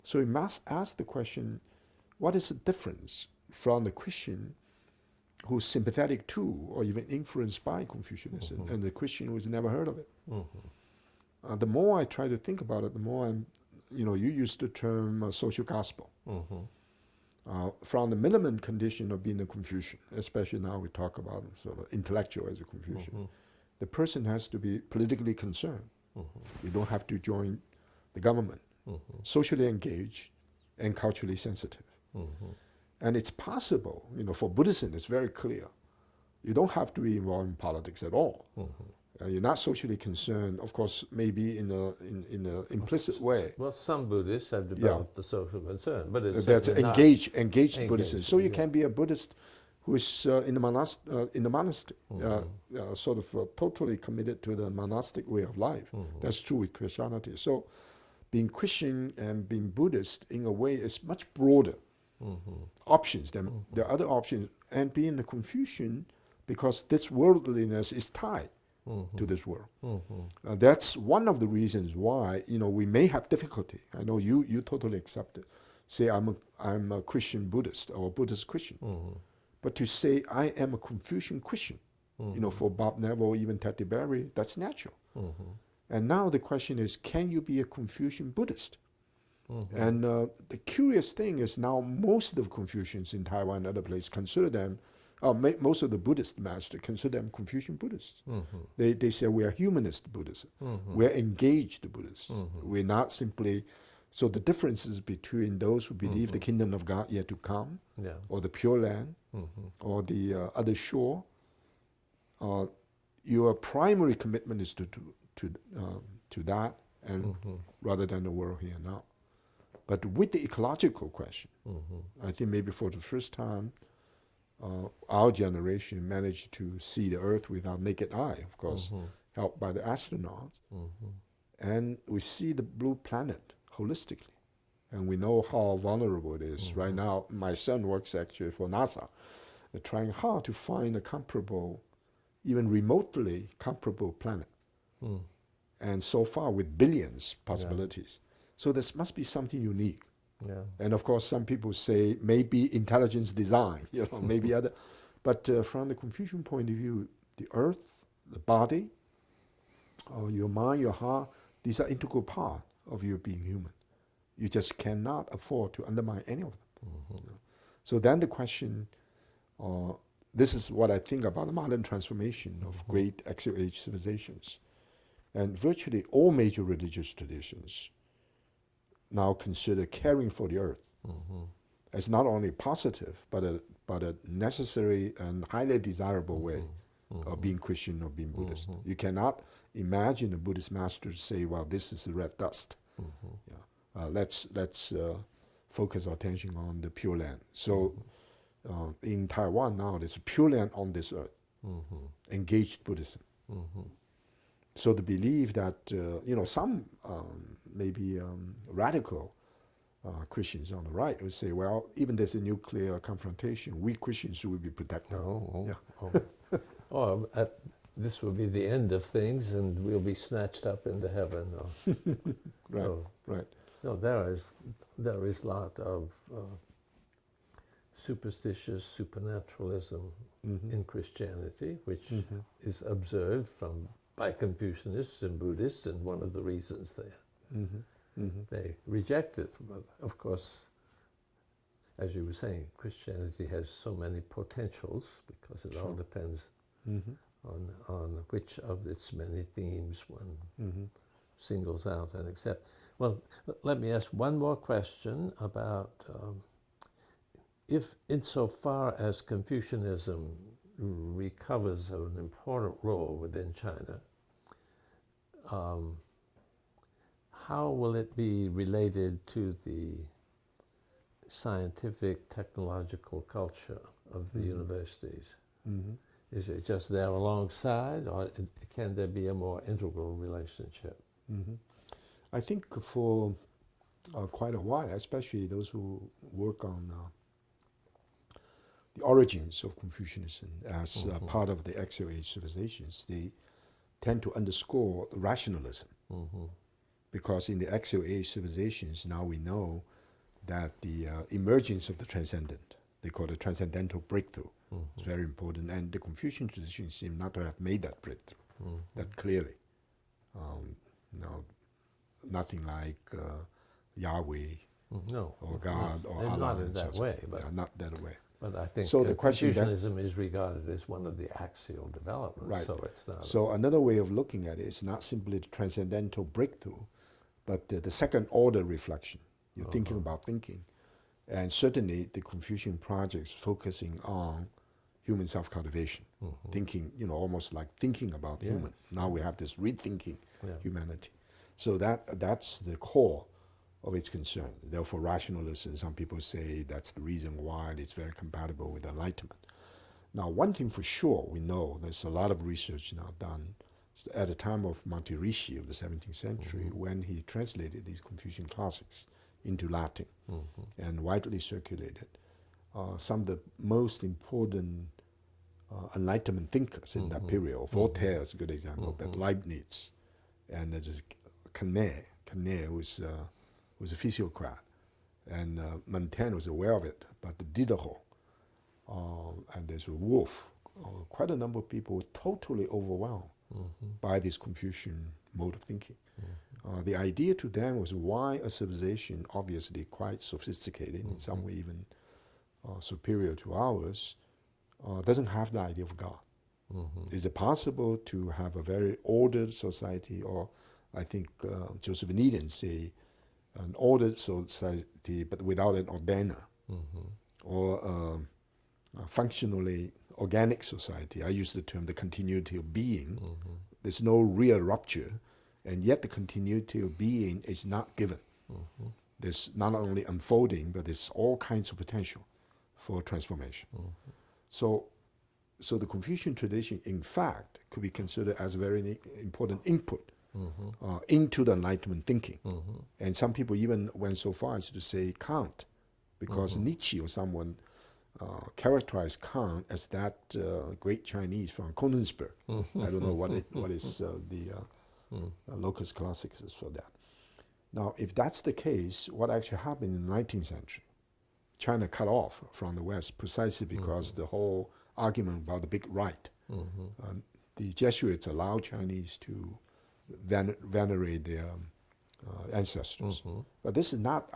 So we must ask the question, what is the difference from the Christian who's sympathetic to or even influenced by Confucianism and the Christian who's never heard of it? The more I try to think about it, the more I'm, you used the term social gospel. From the minimum condition of being a Confucian, especially now we talk about sort of intellectual as a Confucian, the person has to be politically concerned. You don't have to join the government, socially engaged and culturally sensitive. And it's possible, for Buddhism, it's very clear. You don't have to be involved in politics at all. You're not socially concerned, of course, maybe in an implicit way. Well, some Buddhists have developed the social concern, but it's that's engaged Buddhism. So you yeah. can be a Buddhist who is in the monastery, sort of totally committed to the monastic way of life. That's true with Christianity. So being Christian and being Buddhist, in a way, is much broader options than there are other options. And being a Confucian, because this worldliness is tied to this world. That's one of the reasons why we may have difficulty. I know you totally accept it. Say I'm a Christian Buddhist or Buddhist Christian, but to say I am a Confucian Christian, for Bob Neville, even Teddy Barry, that's natural. And now the question is, can you be a Confucian Buddhist? And the curious thing is now most of the Confucians in Taiwan and other places consider them. Most of the Buddhist masters consider them Confucian Buddhists. They say we are humanist Buddhists. We are engaged Buddhists. We're not simply... So the differences between those who believe the kingdom of God yet to come, or the Pure Land, or the other shore, your primary commitment is to that, and rather than the world here now. But with the ecological question, I think maybe for the first time, our generation managed to see the Earth with our naked eye, of course, helped by the astronauts. And we see the blue planet holistically. And we know how vulnerable it is. Right now, my son works actually for NASA. They're trying hard to find a comparable, even remotely comparable planet. And so far with billions possibilities. So this must be something unique. And of course, some people say maybe intelligence design, maybe other. But from the Confucian point of view, the earth, the body, your mind, your heart, these are integral part of your being human. You just cannot afford to undermine any of them. So then the question, this is what I think about the modern transformation of great axial age civilizations. And virtually all major religious traditions now consider caring for the earth as not only positive, but a necessary and highly desirable way of being Christian or being Buddhist. You cannot imagine a Buddhist master say, well, this is the red dust. Let's focus our attention on the Pure Land. So in Taiwan now, there's a Pure Land on this earth, engaged Buddhism. So the belief that, some maybe radical Christians on the right would say, well, even there's a nuclear confrontation, we Christians will be protected. This will be the end of things and we'll be snatched up into heaven. Right. No, there is a lot of superstitious supernaturalism in Christianity, which is observed by Confucianists and Buddhists, and one of the reasons they reject it. But of course, as you were saying, Christianity has so many potentials because it all depends on which of its many themes one singles out and accepts. Well, let me ask one more question about if insofar as Confucianism recovers an important role within China, how will it be related to the scientific, technological culture of the universities? Is it just there alongside, or can there be a more integral relationship? I think for quite a while, especially those who work on the origins of Confucianism as part of the Axial Age civilizations, they tend to underscore rationalism. Because in the Axial Age civilizations, now we know that the emergence of the transcendent, they call it transcendental breakthrough, is very important. And the Confucian tradition seems not to have made that breakthrough that clearly. Nothing like Yahweh or God or Allah. Not in that way. But not that way. But I think so the Confucianism is regarded as one of the axial developments. Right. So it's not. So another way of looking at it is not simply the transcendental breakthrough, but the second order reflection. You're thinking about thinking. And certainly the Confucian projects focusing on human self-cultivation, thinking, almost like thinking about human. Now we have this rethinking humanity. So that's the core of its concern. Therefore, rationalism, some people say that's the reason why it's very compatible with Enlightenment. Now, one thing for sure we know, there's a lot of research now done, at the time of Monterishi of the 17th century, when he translated these Confucian classics into Latin and widely circulated. Some of the most important Enlightenment thinkers in that period, Voltaire is a good example, but Leibniz, and there's Canet was a physiocrat, and Montaigne was aware of it, but Diderot, and there's Wolff, quite a number of people were totally overwhelmed by this Confucian mode of thinking. The idea to them was why a civilization, obviously quite sophisticated, in some way even superior to ours, doesn't have the idea of God. Is it possible to have a very ordered society, or I think Joseph Needham say an ordered society but without an ordainer, or a functionally organic society? I use the term the continuity of being. There's no real rupture, and yet the continuity of being is not given. There's not only unfolding, but there's all kinds of potential for transformation. So the Confucian tradition, in fact, could be considered as a very important input into the Enlightenment thinking. And some people even went so far as to say Kant, because Nietzsche or someone characterized Kant as that great Chinese from Konigsberg. I don't know what is the locus classicus is for that. Now, if that's the case, what actually happened in the 19th century? China cut off from the West precisely because the whole argument about the big right. The Jesuits allowed Chinese to venerate their ancestors, but this is not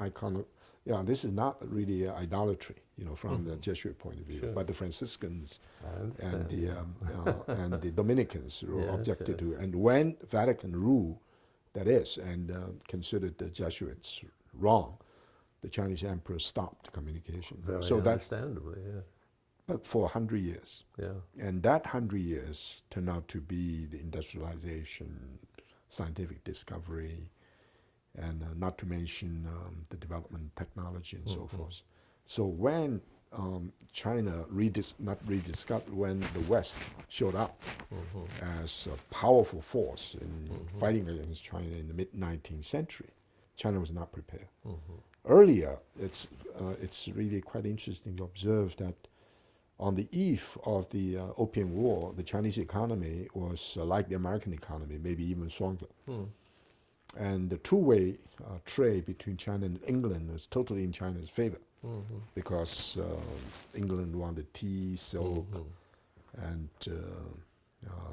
this is not really idolatry, from the Jesuit point of view. But the Franciscans and the Dominicans objected to, and when Vatican ruled, that is, and considered the Jesuits wrong, the Chinese emperor stopped communication. Very so understandably, but for 100 years. And that 100 years turned out to be the industrialization, scientific discovery, and not to mention the development of technology and so forth. So when China not rediscovered, when the West showed up as a powerful force in fighting against China in the mid-19th century, China was not prepared. Earlier, it's really quite interesting to observe that on the eve of the Opium War, the Chinese economy was like the American economy, maybe even stronger. And the two-way trade between China and England was totally in China's favor, because England wanted tea, silk, and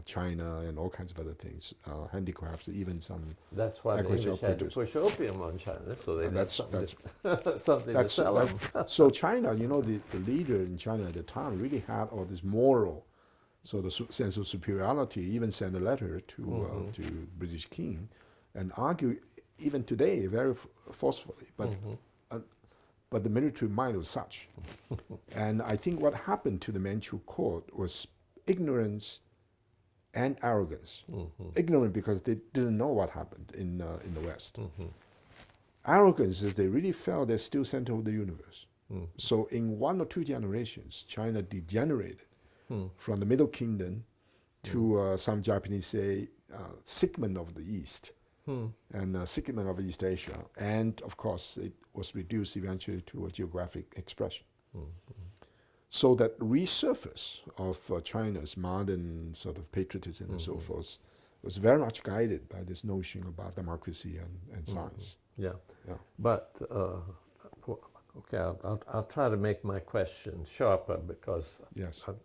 China and all kinds of other things, handicrafts, even some. That's why the English had to push opium on China, so they had something to sell them. So China, the leader in China at the time really had all this moral So the sense of superiority even sent a letter to British king and argue even today very forcefully. But the military might was such. And I think what happened to the Manchu court was ignorance and arrogance. Ignorant because they didn't know what happened in the West. Arrogance is they really felt they're still center of the universe. So in 1 or 2 generations, China degenerated from the Middle Kingdom to some Japanese say segment of the East and segment of East Asia. And of course, it was reduced eventually to a geographic expression. So that resurface of China's modern sort of patriotism and so forth was very much guided by this notion about democracy and science. Yeah. But okay, I'll try to make my question sharper because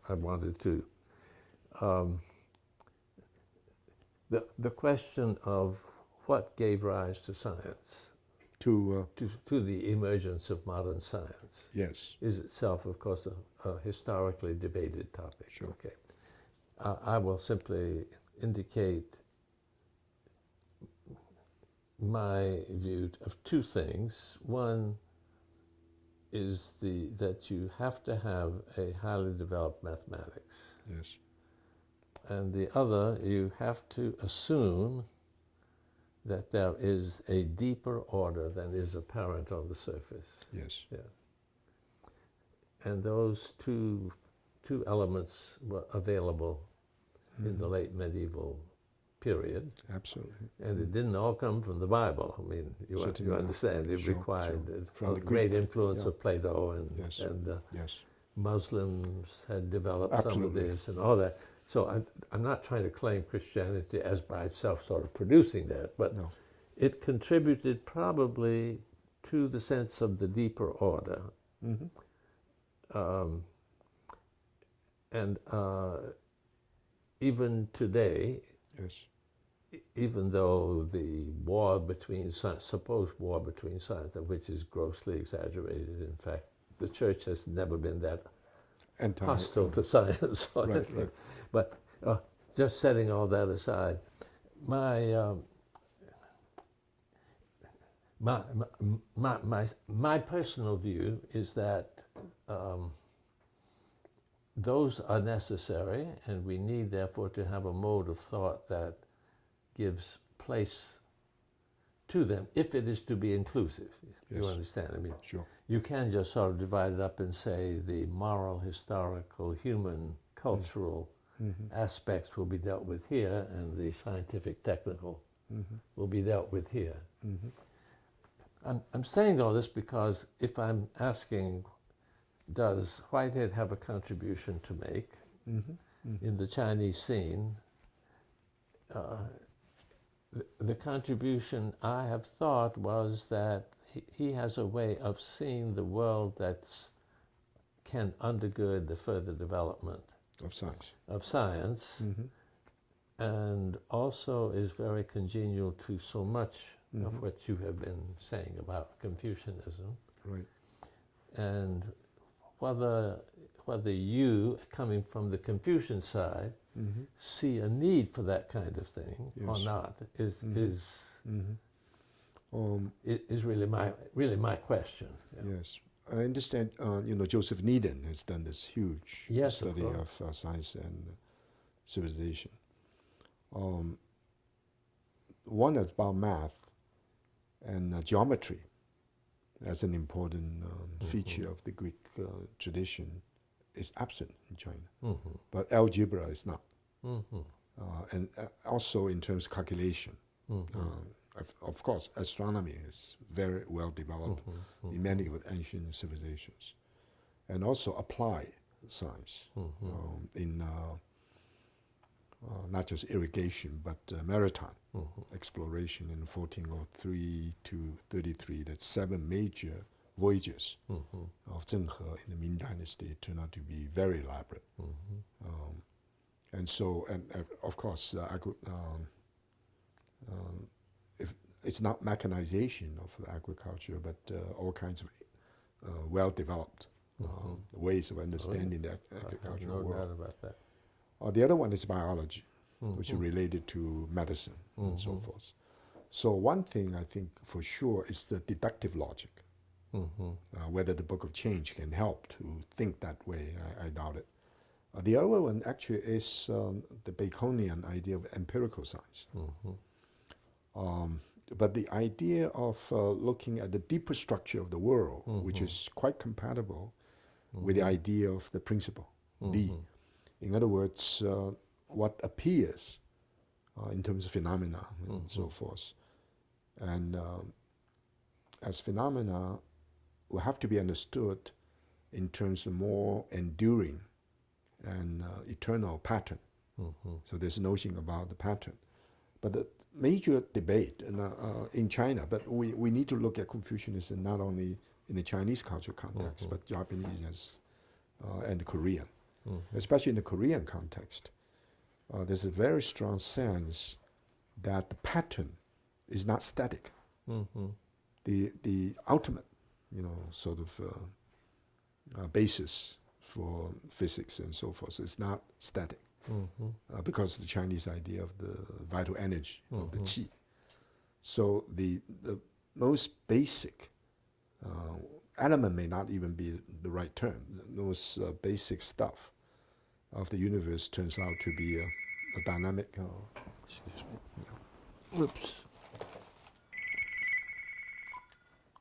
I wanted to. The question of what gave rise to science, to the emergence of modern science, is itself, of course, a historically debated topic. Sure. Okay, I will simply indicate my view of 2 things. One is that you have to have a highly developed mathematics. Yes. And the other, you have to assume that there is a deeper order than is apparent on the surface. Yes. Yeah. And those two elements were available in the late medieval period. Absolutely. And it didn't all come from the Bible. I mean, you understand, it required From a the great Greek, influence of Plato, and Muslims had developed some of this and all that. So I'm not trying to claim Christianity as by itself sort of producing that, but it contributed probably to the sense of the deeper order. And even today, even though the war between supposed war between science, which is grossly exaggerated, in fact, the church has never been that hostile to science. But just setting all that aside, my personal view is that those are necessary, and we need, therefore, to have a mode of thought that gives place to them, if it is to be inclusive. You understand? I mean, you can just sort of divide it up and say the moral, historical, human, cultural aspects will be dealt with here, and the scientific, technical will be dealt with here. I'm saying all this because if I'm asking, does Whitehead have a contribution to make in the Chinese scene? The contribution I have thought was that he has a way of seeing the world that can undergird the further development of science, and also is very congenial to so much of what you have been saying about Confucianism. Right. And whether you, coming from the Confucian side, see a need for that kind of thing or not is really my question. Yes, I understand. Joseph Needham has done this huge study of science and civilization. One is about math and geometry as an important feature of the Greek tradition is absent in China, but algebra is not. And also in terms of calculation, of course, astronomy is very well developed in many of the ancient civilizations, and also applied science in not just irrigation but maritime exploration in 1403 to 33. That's 7 major voyages of Zheng He in the Ming Dynasty turned out to be very elaborate. And so, and of course, if it's not mechanization of the agriculture, but all kinds of well-developed ways of understanding the agricultural world. No doubt about that. The other one is biology, which is related to medicine and so forth. So one thing I think for sure is the deductive logic. Whether the Book of Change can help to think that way, I doubt it. The other one actually is the Baconian idea of empirical science. But the idea of looking at the deeper structure of the world, which is quite compatible with the idea of the principle, D. In other words, what appears in terms of phenomena and so forth. And as phenomena will have to be understood in terms of more enduring and eternal pattern. So there's a notion about the pattern. But the major debate in China, but we need to look at Confucianism not only in the Chinese cultural context, but Japanese and Korean. Especially in the Korean context, there's a very strong sense that the pattern is not static. The ultimate, sort of basis for physics and so forth is not static. Because of the Chinese idea of the vital energy of the qi. So the most basic element may not even be the right term. The most basic stuff of the universe turns out to be a dynamic. Excuse me. Oops.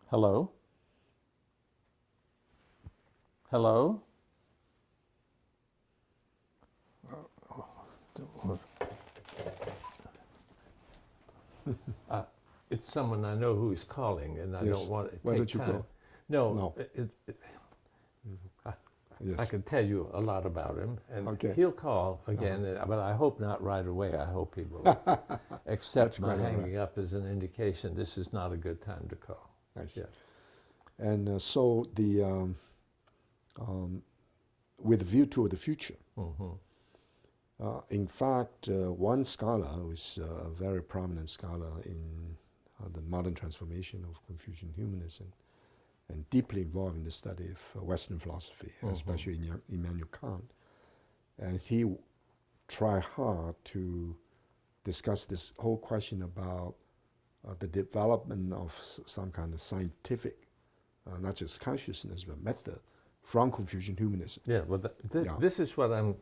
Hello? Hello? It's someone I know who is calling, and I don't want to take time. Why don't you go? No. Yes. I can tell you a lot about him, and Okay. he'll call again, but I hope not right away. I hope he will accept my hanging up as an indication this is not a good time to call. I see. Yeah. And so the with view to the future. In fact, one scholar who is a very prominent scholar in the modern transformation of Confucian humanism and deeply involved in the study of Western philosophy, especially in Immanuel Kant. And he tried hard to discuss this whole question about the development of some kind of scientific, not just consciousness, but method from Confucian humanism. Yeah, well, this is what I'm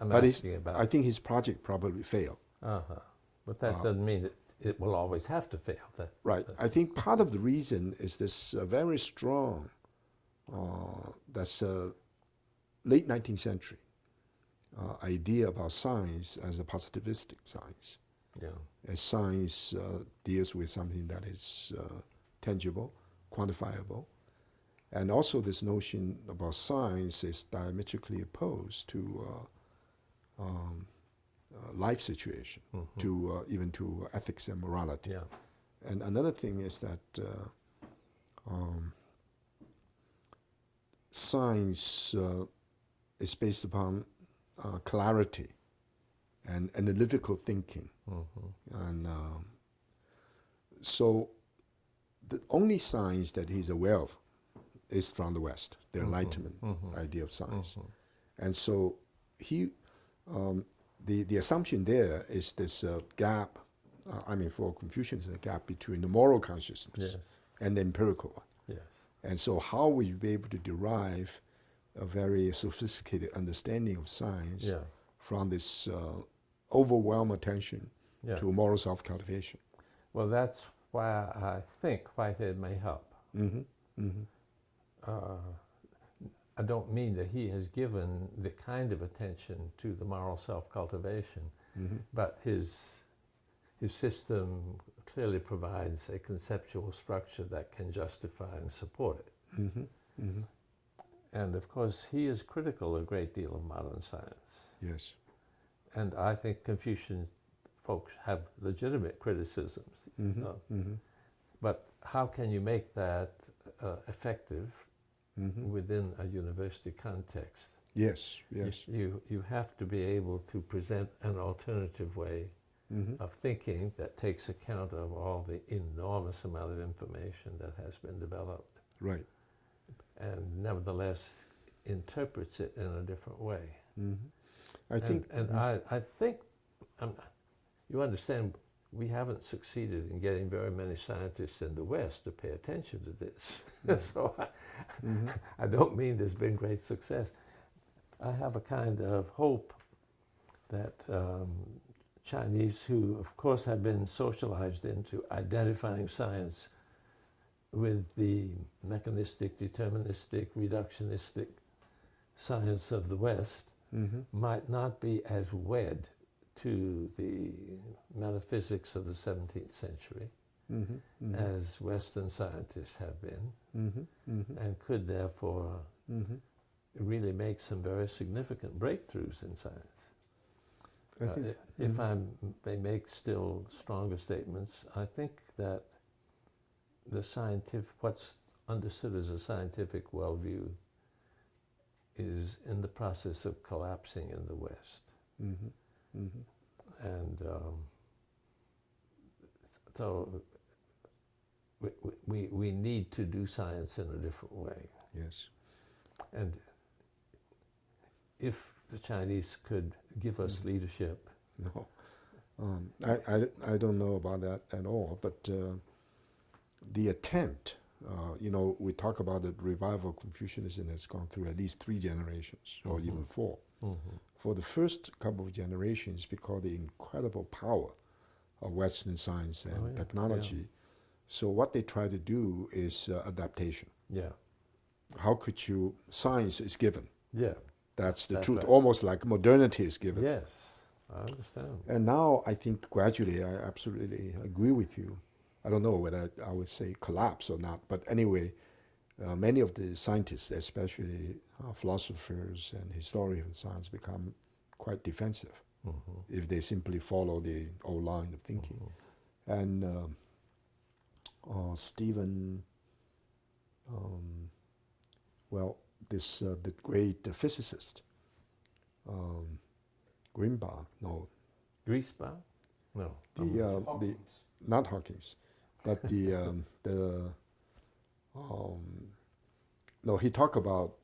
asking about. I think his project probably failed. But that doesn't mean it will always have to fail. Right. I think part of the reason is this very strong, that's late 19th century idea about science as a positivistic science. Yeah. As science deals with something that is tangible, quantifiable. And also this notion about science is diametrically opposed to life situation, to even to ethics and morality. Yeah. And another thing is that science is based upon clarity and analytical thinking. And so the only science that he's aware of is from the West, the Enlightenment idea of science. And so he, the assumption there is this gap, for Confucians, a gap between the moral consciousness and the empirical one. Yes. And so how will you be able to derive a very sophisticated understanding of science from this overwhelming attention to moral self-cultivation? Well, that's why I think Whitehead may help. I don't mean that he has given the kind of attention to the moral self-cultivation, but his system clearly provides a conceptual structure that can justify and support it. And of course, he is critical a great deal of modern science. Yes. And I think Confucian folks have legitimate criticisms. But how can you make that effective within a university context? Yes, yes. You have to be able to present an alternative way of thinking that takes account of all the enormous amount of information that has been developed. Right. And nevertheless interprets it in a different way. I think, I think, you understand, we haven't succeeded in getting very many scientists in the West to pay attention to this. So I don't mean there's been great success. I have a kind of hope that Chinese, who of course have been socialized into identifying science with the mechanistic, deterministic, reductionistic science of the West, might not be as wed to the metaphysics of the 17th century as Western scientists have been, and could therefore really make some very significant breakthroughs in science. If I may make still stronger statements, I think that the what's understood as a scientific worldview is in the process of collapsing in the West. And so we need to do science in a different way. Yes. And if the Chinese could give us leadership. No. I don't know about that at all, but the attempt, we talk about the revival of Confucianism has gone through at least 3 generations, or even 4. For the first couple of generations, because of the incredible power of Western science and technology, so what they try to do is adaptation. Yeah. How could you, science is given. Yeah. That's the That's truth, right. almost like modernity is given. Yes, I understand. And now I think gradually, I absolutely agree with you. I don't know whether I would say collapse or not, but anyway, many of the scientists, especially philosophers and historians of science, become quite defensive if they simply follow the old line of thinking. And Stephen, the great physicist, Griesbach, not Hawkins, but he talked about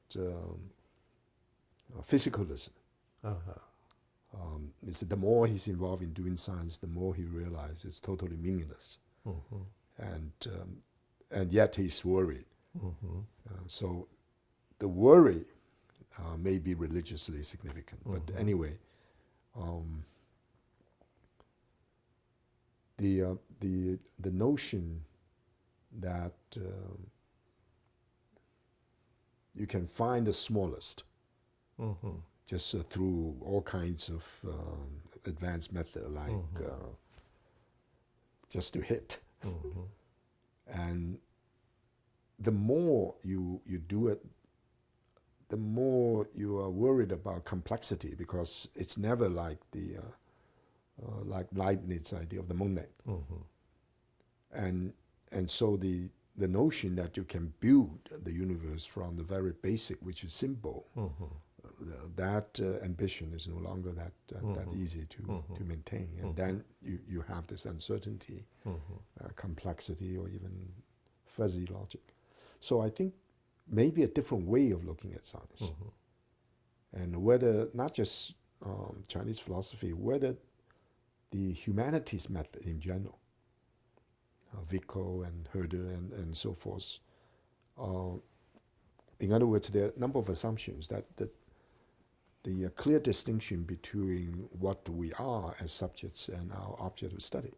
physicalism. It's the more he's involved in doing science, the more he realizes it's totally meaningless, and yet he's worried. So the worry may be religiously significant, but anyway, the notion that you can find the smallest just through all kinds of advanced method, like just to hit, and the more you do it, the more you are worried about complexity, because it's never like the like Leibniz's idea of the monad. And so the notion that you can build the universe from the very basic, which is simple, that ambition is no longer that easy to maintain. And then you have this uncertainty, complexity, or even fuzzy logic. So I think maybe a different way of looking at science. And whether, not just Chinese philosophy, whether the humanities method in general, Vico and Herder and so forth, in other words, there are a number of assumptions that the clear distinction between what we are as subjects and our object of study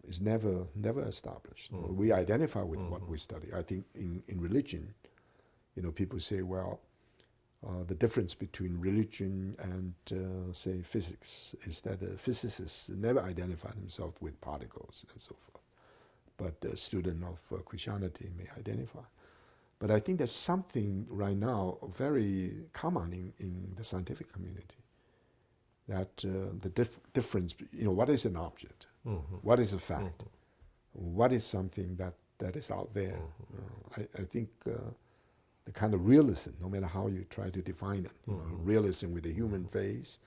is never established. We identify with what we study. I think in religion, people say, well, the difference between religion and, say, physics is that physicists never identify themselves with particles and so forth, but the student of Christianity may identify. But I think there's something right now very common in the scientific community, that the difference, what is an object? What is a fact? What is something that is out there? I think the kind of realism, no matter how you try to define it, realism with a human face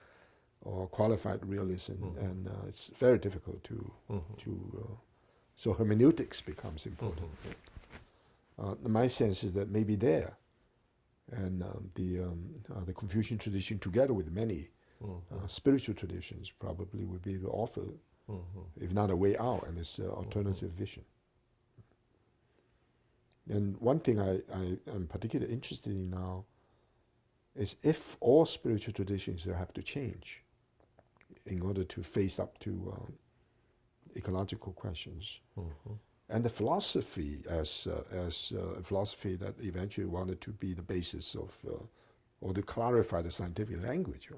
or qualified realism, and it's very difficult to so hermeneutics becomes important. My sense is that maybe there, and the Confucian tradition, together with many spiritual traditions probably would be able to offer, if not a way out, and it's an alternative vision. And one thing I am particularly interested in now is if all spiritual traditions have to change in order to face up to ecological questions. And the philosophy as a philosophy that eventually wanted to be the basis of, or to clarify the scientific language,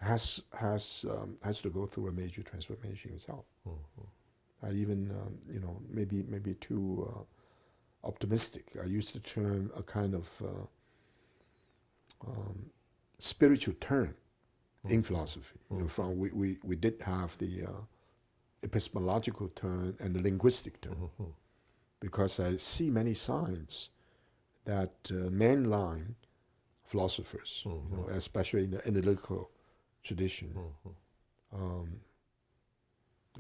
has to go through a major transformation itself. I even, maybe too optimistic. I used the term a kind of spiritual turn in philosophy. From we did have the epistemological turn and the linguistic turn, because I see many signs that mainline philosophers, especially in the analytical tradition,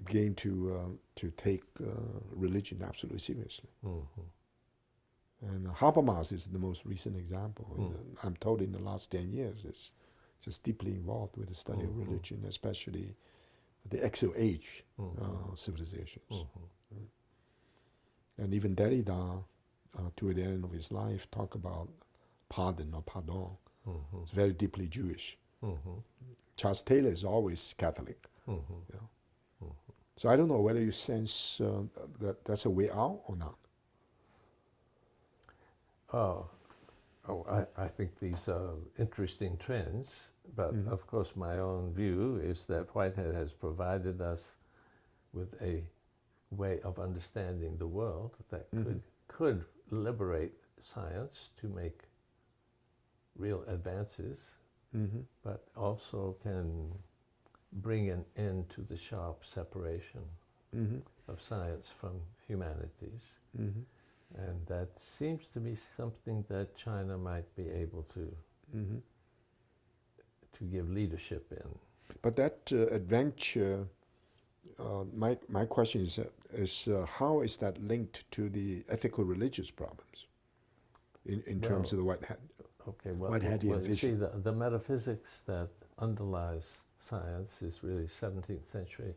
begin to take religion absolutely seriously. And Habermas is the most recent example. I'm told in the last 10 years, it's just deeply involved with the study of religion, especially the Exo-age civilizations. And even Derrida, toward the end of his life, talk about pardon or pardon. It's very deeply Jewish. Charles Taylor is always Catholic. So I don't know whether you sense that that's a way out or not. I think these are interesting trends, but of course my own view is that Whitehead has provided us with a way of understanding the world that could liberate science to make real advances, but also can bring an end to the sharp separation of science from humanities. And that seems to be something that China might be able to give leadership in. But that adventure, my question is how is that linked to the ethical religious problems in terms of the Whiteheadian vision? See, the metaphysics that underlies science is really 17th century.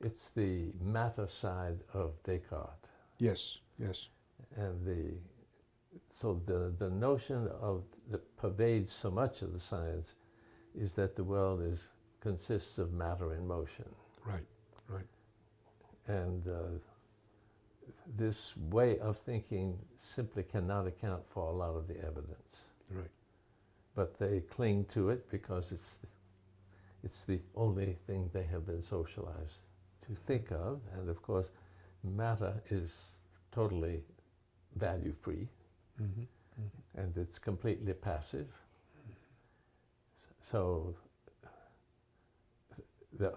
It's the matter side of Descartes. Yes. And so the notion that pervades so much of the science is that the world consists of matter in motion. Right. And this way of thinking simply cannot account for a lot of the evidence. Right. But they cling to it because it's the only thing they have been socialized to think of. And of course, matter is totally value-free, and it's completely passive. So the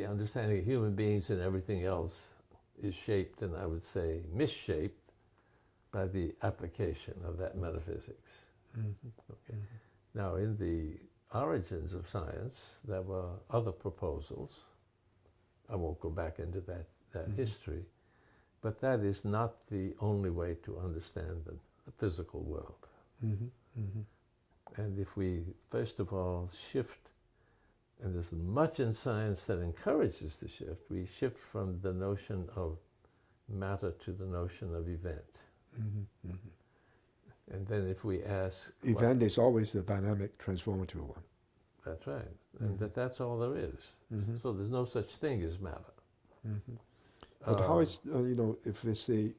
understanding of human beings and everything else is shaped, and I would say misshaped, by the application of that metaphysics. Now, in the origins of science, there were other proposals. I won't go back into that history, but that is not the only way to understand the physical world. And if we, first of all, shift, and there's much in science that encourages the shift, we shift from the notion of matter to the notion of event. And then if we ask... Event is always the dynamic, transformative one. That's right. And that's all there is. So there's no such thing as matter. But how is, if they say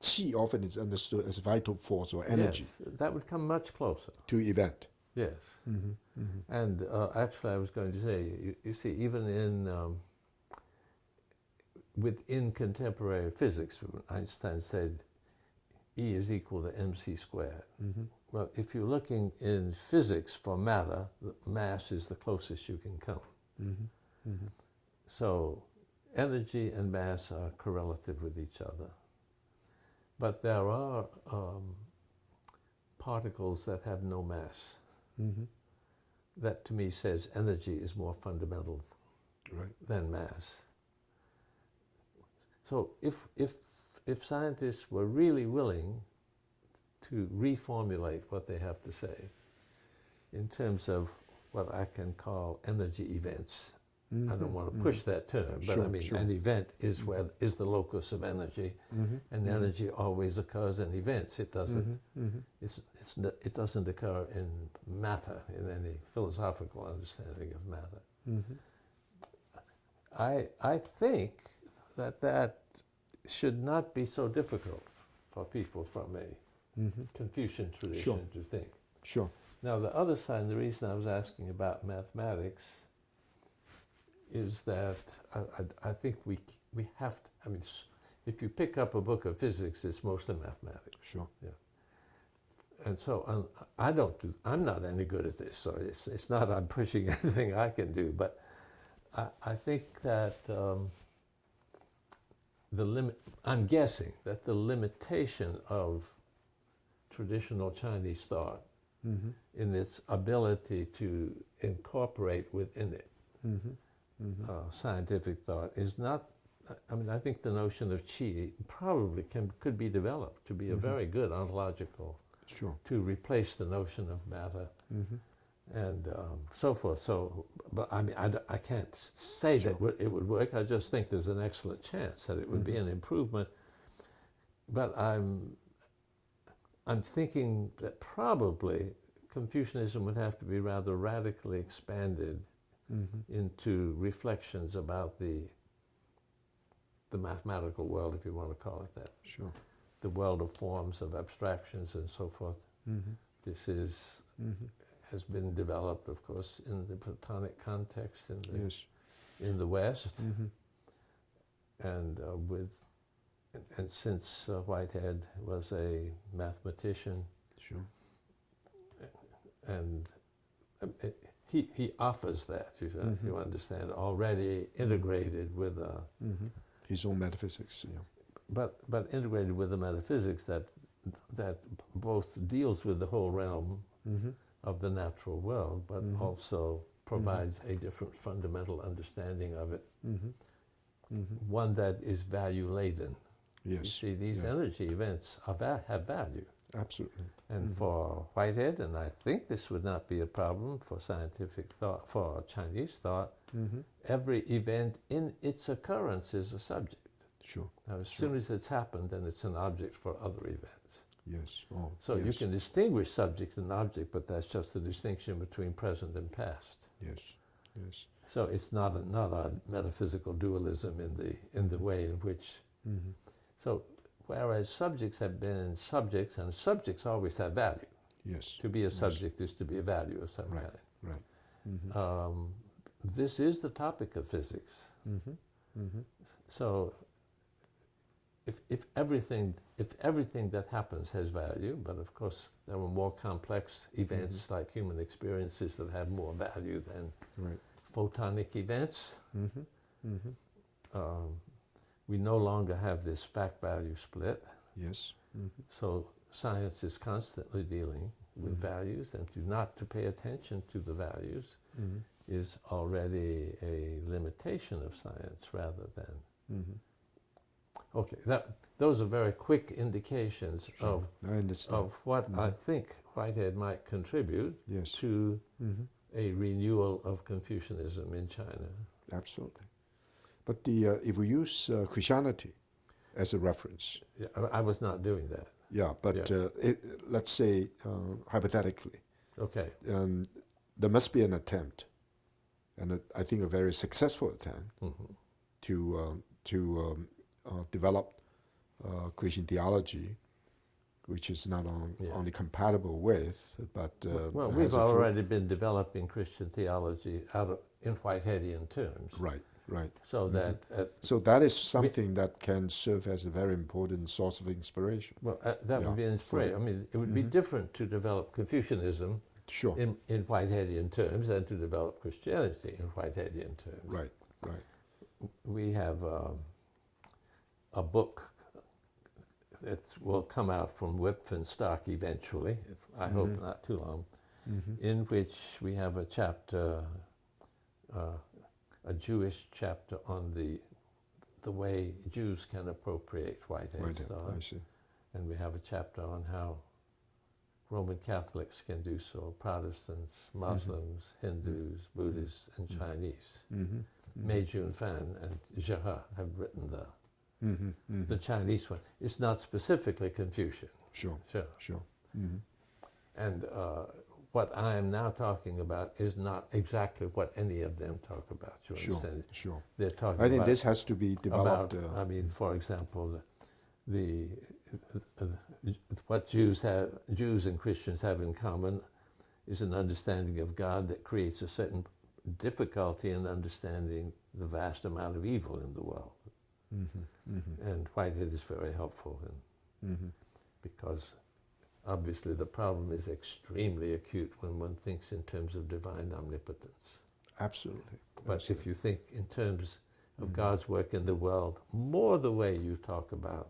qi often is understood as vital force or energy. Yes, that would come much closer. To event. Yes. And actually I was going to say, you see, even within contemporary physics, Einstein said E is equal to mc squared. Well, if you're looking in physics for matter, mass is the closest you can come. So energy and mass are correlative with each other. But there are particles that have no mass. That to me says energy is more fundamental than mass. So if scientists were really willing to reformulate what they have to say, in terms of what I can call energy events. I don't want to push that term, but Sure, I mean, sure. an event is is the locus of energy, and energy always occurs in events. It doesn't. It doesn't occur in matter, in any philosophical understanding of matter. I think that should not be so difficult for people from a Confucian tradition to think. Sure. Now, the other side, the reason I was asking about mathematics is that I think we have to, I mean, if you pick up a book of physics, it's mostly mathematics. Sure. Yeah. And so I'm not any good at this, so it's not I'm pushing anything I can do, but I think that I'm guessing that the limitation of traditional Chinese thought in its ability to incorporate within it scientific thought is not, I mean, I think the notion of qi probably could be developed to be a very good ontological, to replace the notion of matter and so forth. So, but I mean, I can't say that it would work. I just think there's an excellent chance that it would be an improvement. But I'm thinking that probably Confucianism would have to be rather radically expanded into reflections about the mathematical world, if you want to call it that. Sure. The world of forms, of abstractions, and so forth. This has been developed, of course, in the Platonic context in the West, and since Whitehead was a mathematician, and he offers that, you understand, already integrated with his own metaphysics. Yeah. But integrated with the metaphysics that both deals with the whole realm of the natural world, but also provides a different fundamental understanding of it, one that is value laden. Yes. You see, these energy events have value. Absolutely. And for Whitehead, and I think this would not be a problem for scientific thought, for Chinese thought, every event in its occurrence is a subject. Sure. Now, as soon as it's happened, then it's an object for other events. Yes. Oh, so you can distinguish subject and object, but that's just the distinction between present and past. Yes. Yes. So it's not a metaphysical dualism in the way in which. So whereas subjects have been subjects, and subjects always have value. Yes. To be a subject is to be a value of some kind. Right. This is the topic of physics. So if everything that happens has value, but of course there are more complex events like human experiences that have more value than photonic events. We no longer have this fact-value split. Yes. So science is constantly dealing with values, and not to pay attention to the values is already a limitation of science rather than. Okay, those are very quick indications of what I think Whitehead might contribute to a renewal of Confucianism in China. Absolutely. But if we use Christianity as a reference. Yeah, I was not doing that. Yeah, but let's say hypothetically. Okay. There must be an attempt, and I think a very successful attempt, to develop Christian theology, which is not only compatible with, but well, we've already been developing Christian theology in Whiteheadian terms. Right. Right. So that so that is something that can serve as a very important source of inspiration. Well, that would be inspiration. I mean, it would be different to develop Confucianism in Whiteheadian terms than to develop Christianity in Whiteheadian terms. Right. Right. We have a book that will come out from Wipf and Stock eventually. I hope not too long. In which we have a chapter. A Jewish chapter on the way Jews can appropriate Whitehead's thought. I see. And we have a chapter on how Roman Catholics can do so, Protestants, Muslims, Hindus, Buddhists, and Chinese. Mei Jun Fan and Zhe have written the Chinese one. It's not specifically Confucian. Sure. And what I am now talking about is not exactly what any of them talk about. You understand? Sure. They're talking. I think this has to be developed. I mean, for example, what Jews and Christians have in common is an understanding of God that creates a certain difficulty in understanding the vast amount of evil in the world. And Whitehead is very helpful because obviously the problem is extremely acute when one thinks in terms of divine omnipotence. Absolutely. But if you think in terms of God's work in the world, more the way you talk about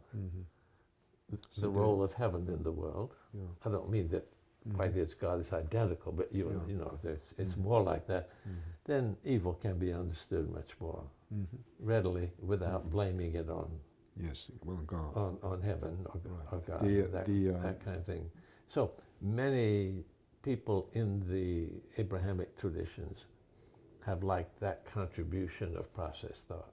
the role of heaven in the world. I don't mean that Whitehead's God is identical, but you know, it's more like that. Then evil can be understood much more readily without blaming it on God. on heaven or God, that kind of thing. So many people in the Abrahamic traditions have liked that contribution of process thought.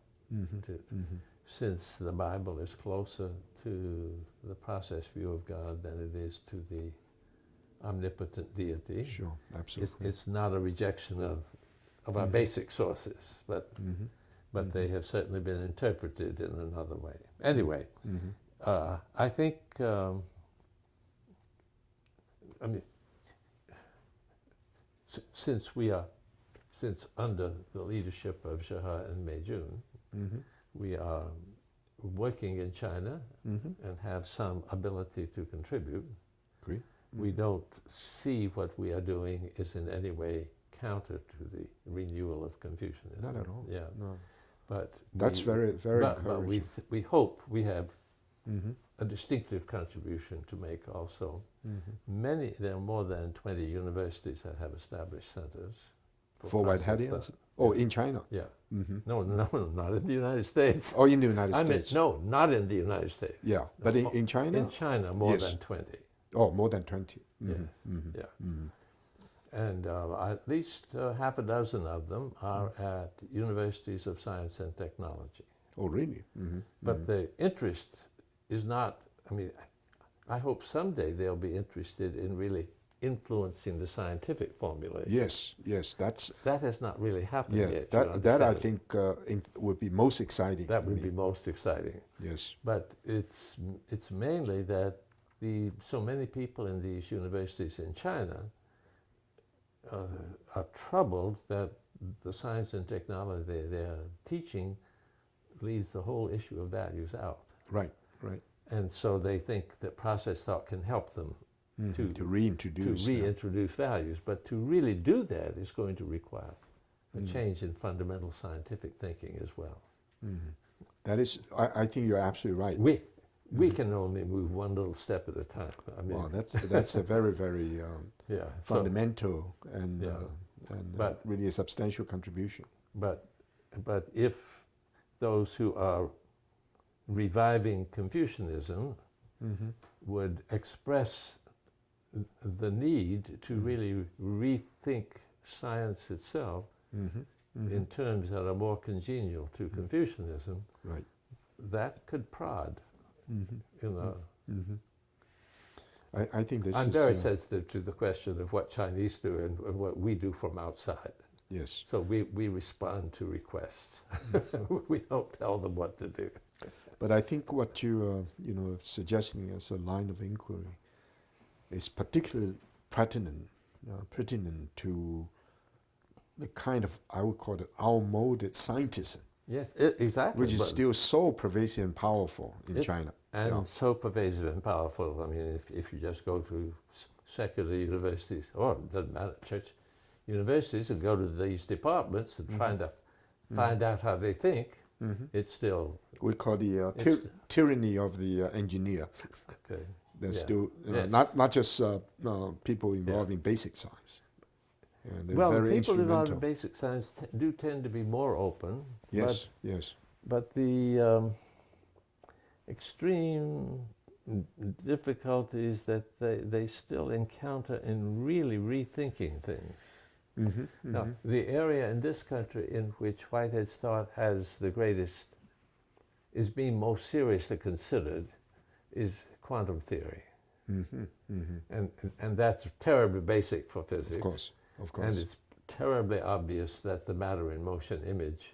Since the Bible is closer to the process view of God than it is to the omnipotent deity. Sure, absolutely. It's not a rejection of our basic sources, but they have certainly been interpreted in another way. Anyway, I think, I mean, since under the leadership of Zhe and Mei Jun, we are working in China and have some ability to contribute. Agree. We don't see what we are doing is in any way counter to the renewal of Confucianism. Not at all. Yeah. No. But that's very encouraging. But we hope we have a distinctive contribution to make also. There are more than 20 universities that have established centers for Whiteheadians? Oh, in China? Yeah. No, not in the United States. Oh, in the United States? No, not in the United States. Yeah, but in China? In China, more than 20. Oh, more than 20. Yes. Yeah. And at least half a dozen of them are at universities of science and technology. Oh, really? But the interest is not, I mean, I hope someday they'll be interested in really influencing the scientific formulation. Yes, that has not really happened yet. That I think would be most exciting. That would be most exciting. Yes. But it's mainly that so many people in these universities in China are troubled that the science and technology they're teaching leaves the whole issue of values out. Right. And so they think that process thought can help them to reintroduce values. But to really do that is going to require a change in fundamental scientific thinking as well. That is, I think you're absolutely right. We can only move one little step at a time. I mean, wow, that's a very, very fundamental and really a substantial contribution. But if those who are reviving Confucianism would express the need to really rethink science itself in terms that are more congenial to Confucianism, that could prod. I think this I'm very sensitive to the question of what Chinese do and what we do from outside. Yes. So we respond to requests. We don't tell them what to do. But I think what you suggesting as a line of inquiry is particularly pertinent to the kind of, I would call it, outmoded scientism. Yes, exactly. Which is still so pervasive and powerful in China. And so pervasive and powerful. I mean, if you just go to secular universities, or it doesn't matter, church universities, and go to these departments and trying to find out how they think, it's still... We call the tyranny of the engineer. Okay. There's still, not just people involved in basic science. Well, people involved in basic science do tend to be more open. Yes. But the extreme difficulties that they still encounter in really rethinking things. Now, the area in this country in which Whitehead's thought has the greatest, is being most seriously considered, is quantum theory. And that's terribly basic for physics. Of course. And it's terribly obvious that the matter in motion image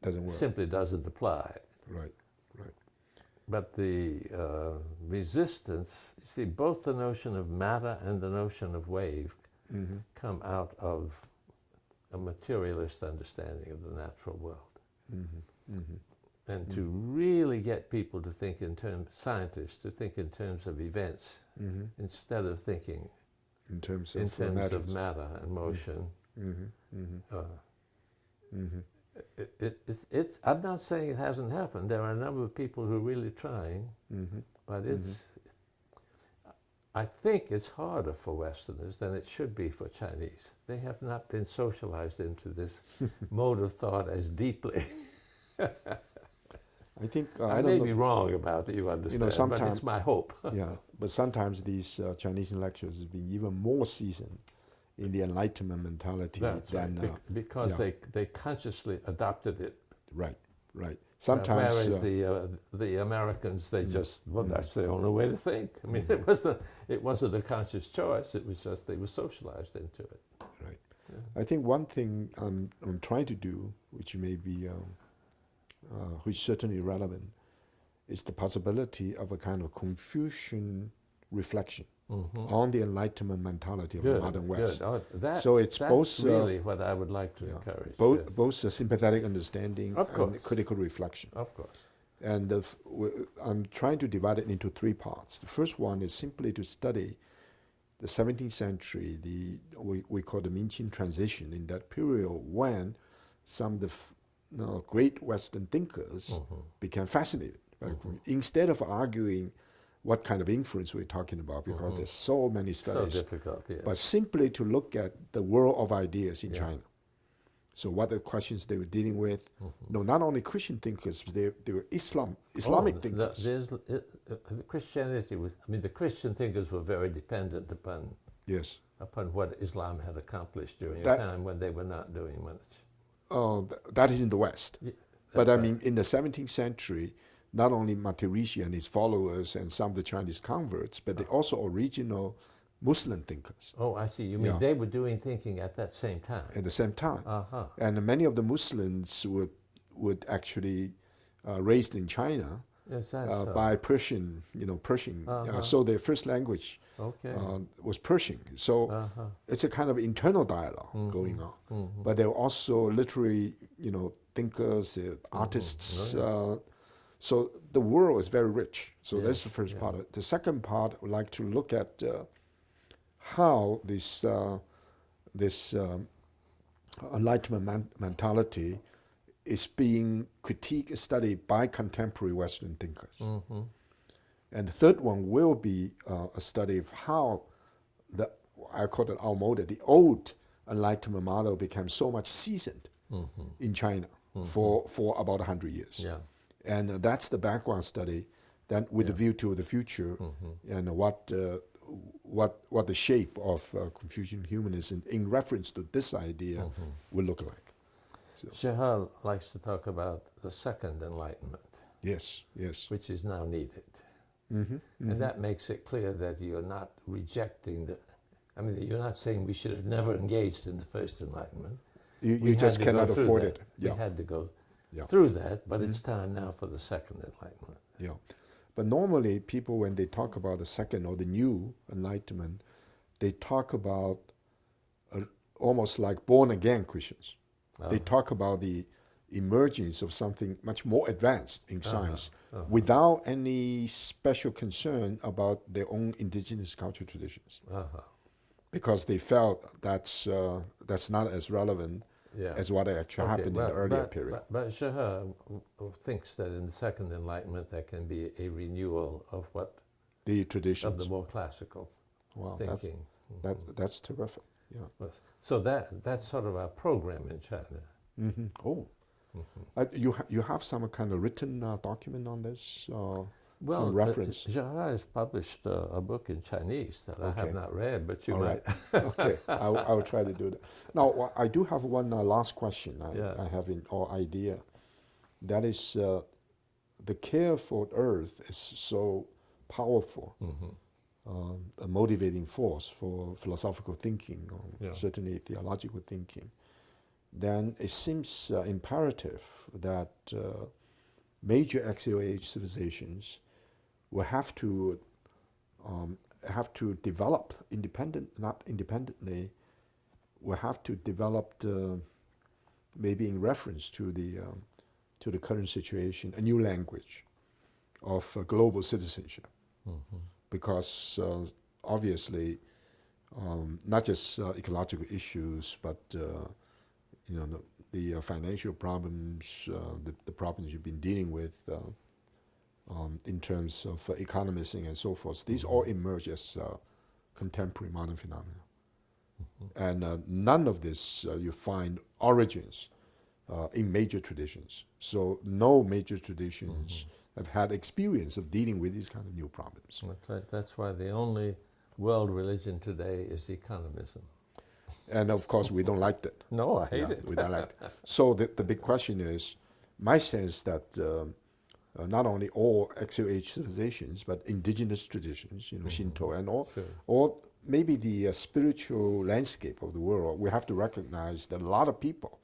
doesn't work. Simply doesn't apply. Right. But the resistance, you see, both the notion of matter and the notion of wave come out of a materialist understanding of the natural world. And to really get people to think in terms, scientists to think in terms of events instead of thinking in terms of matter and motion. I'm not saying it hasn't happened. There are a number of people who are really trying, but I think it's harder for Westerners than it should be for Chinese. They have not been socialized into this mode of thought as deeply. I think I may be wrong about it, you understand, but it's my hope. Yeah, but sometimes these Chinese intellectuals have been even more seasoned in the Enlightenment mentality than because they consciously adopted it. Right. Sometimes, whereas the Americans, they just that's the only way to think. I mean, it wasn't a conscious choice. It was just they were socialized into it. Right. Yeah. I think one thing I'm trying to do, which may be which is certainly relevant, is the possibility of a kind of Confucian reflection on the Enlightenment mentality of the modern West. Oh, so it's both really what I would like to encourage. Both a sympathetic understanding and critical reflection. Of course. And I'm trying to divide it into three parts. The first one is simply to study the 17th century, we call the Mingqing transition, in that period when some of the great Western thinkers became fascinated. Instead of arguing what kind of influence we're talking about, because there's so many studies. So difficult, yes. But simply to look at the world of ideas in China. So what are the questions they were dealing with? No, not only Christian thinkers, they were Islamic thinkers. Christianity was, the Christian thinkers were very dependent upon what Islam had accomplished during a time when they were not doing much. That is in the West. Yeah, but in the 17th century, not only Maharishi and his followers and some of the Chinese converts, but they also original Muslim thinkers. Oh, I see. You mean they were doing thinking at that same time? At the same time. And many of the Muslims would actually raised in China by Persian, Persian. So their first language was Persian. So it's a kind of internal dialogue going on. But there were also literary, thinkers, artists. So the world is very rich. So that's the first part of it. The second part, I would like to look at how this Enlightenment mentality is being critiqued, studied by contemporary Western thinkers. And the third one will be a study of how I call it outmoded, the old Enlightenment model became so much seasoned in China for about 100 years. And that's the background study, then with a view to the future and what the shape of Confucian humanism in reference to this idea will look like. Shahal likes to talk about the second enlightenment. Yes. Which is now needed. And that makes it clear that you're not rejecting you're not saying we should have never engaged in the first enlightenment. You just cannot afford it. We had to go through that, but it's time now for the second enlightenment. Yeah. But normally people, when they talk about the second or the new enlightenment, they talk about almost like born-again Christians. They talk about the emergence of something much more advanced in science without any special concern about their own indigenous cultural traditions. Because they felt that's not as relevant as what actually happened in the earlier period. But Shahar thinks that in the second enlightenment there can be a renewal of what the traditions of the more classical thinking. That's terrific. Yeah. So that's sort of our program in China. You have some kind of written document on this? Well, reference? Zhara has published a book in Chinese that I have not read, but you All might. Right. Okay, I'll try to do that. Now, I do have one last question I have in or idea. That is, the care for Earth is so powerful, a motivating force for philosophical thinking, or certainly theological thinking. Then it seems imperative that major axial age civilizations will have to develop not independently, will have to develop maybe in reference to the current situation, a new language of global citizenship, because obviously not just ecological issues, but the financial problems, the problems you've been dealing with in terms of economizing and so forth. These all emerge as contemporary modern phenomena. And none of this you find origins in major traditions. So no major traditions have had experience of dealing with these kind of new problems. That's why the only world religion today is economism. And of course, we don't like that. No, I hate it. We don't like that. So the big question is, my sense that not only all axial age civilizations, but indigenous traditions, Shinto and all, or maybe the spiritual landscape of the world, we have to recognize that a lot of people,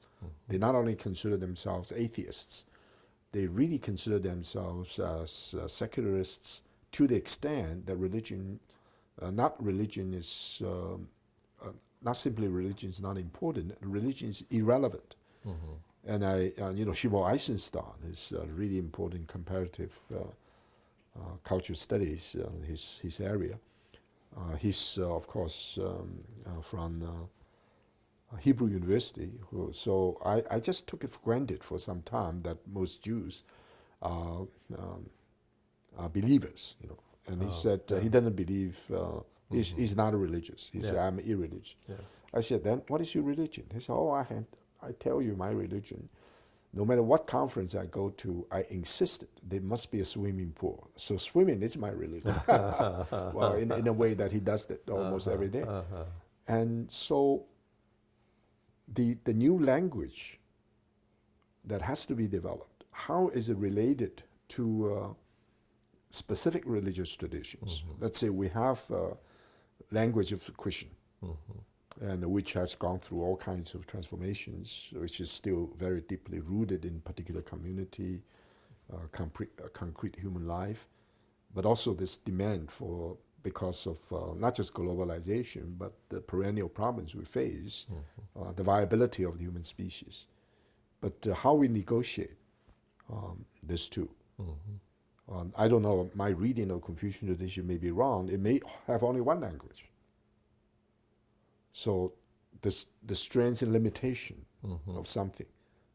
they not only consider themselves atheists, they really consider themselves as secularists to the extent that religion, not simply religion is not important, religion is irrelevant. And Shimo Eisenstein is really important comparative cultural studies, his area. He's, of course, from Hebrew University. So I just took it for granted for some time that most Jews are believers, And he said he doesn't believe, he's not religious. He said, I'm irreligious. I said, then what is your religion? He said, I tell you my religion. No matter what conference I go to, I insisted there must be a swimming pool. So swimming is my religion. Well, in a way that he does that almost every day. And so the new language that has to be developed, how is it related to specific religious traditions? Let's say we have language of Christian, and which has gone through all kinds of transformations, which is still very deeply rooted in particular community, concrete human life, but also this demand for, because of not just globalization, but the perennial problems we face, the viability of the human species. But how we negotiate this too. I don't know, my reading of Confucian tradition may be wrong. It may have only one language. So the strength and limitation of something.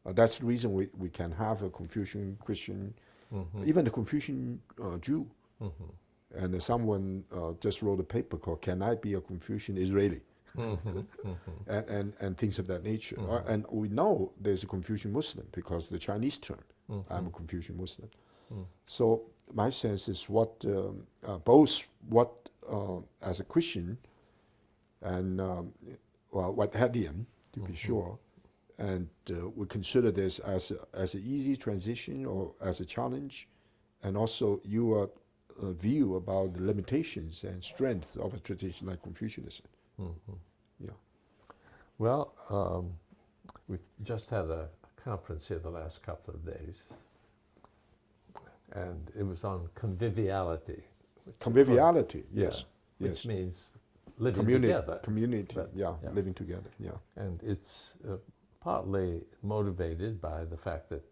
That's the reason we can have a Confucian Christian, even the Confucian Jew. And someone just wrote a paper called "Can I Be a Confucian Israeli?" and things of that nature. And we know there's a Confucian Muslim because the Chinese term, I'm a Confucian Muslim. So my sense is both as a Christian and what Hadian, to be sure, and we consider this as an easy transition or as a challenge, and also your view about the limitations and strengths of a tradition like Confucianism. Well, we just had a conference here the last couple of days, and it was on conviviality. Conviviality, yes. Which means living together. Community, living together, And it's partly motivated by the fact that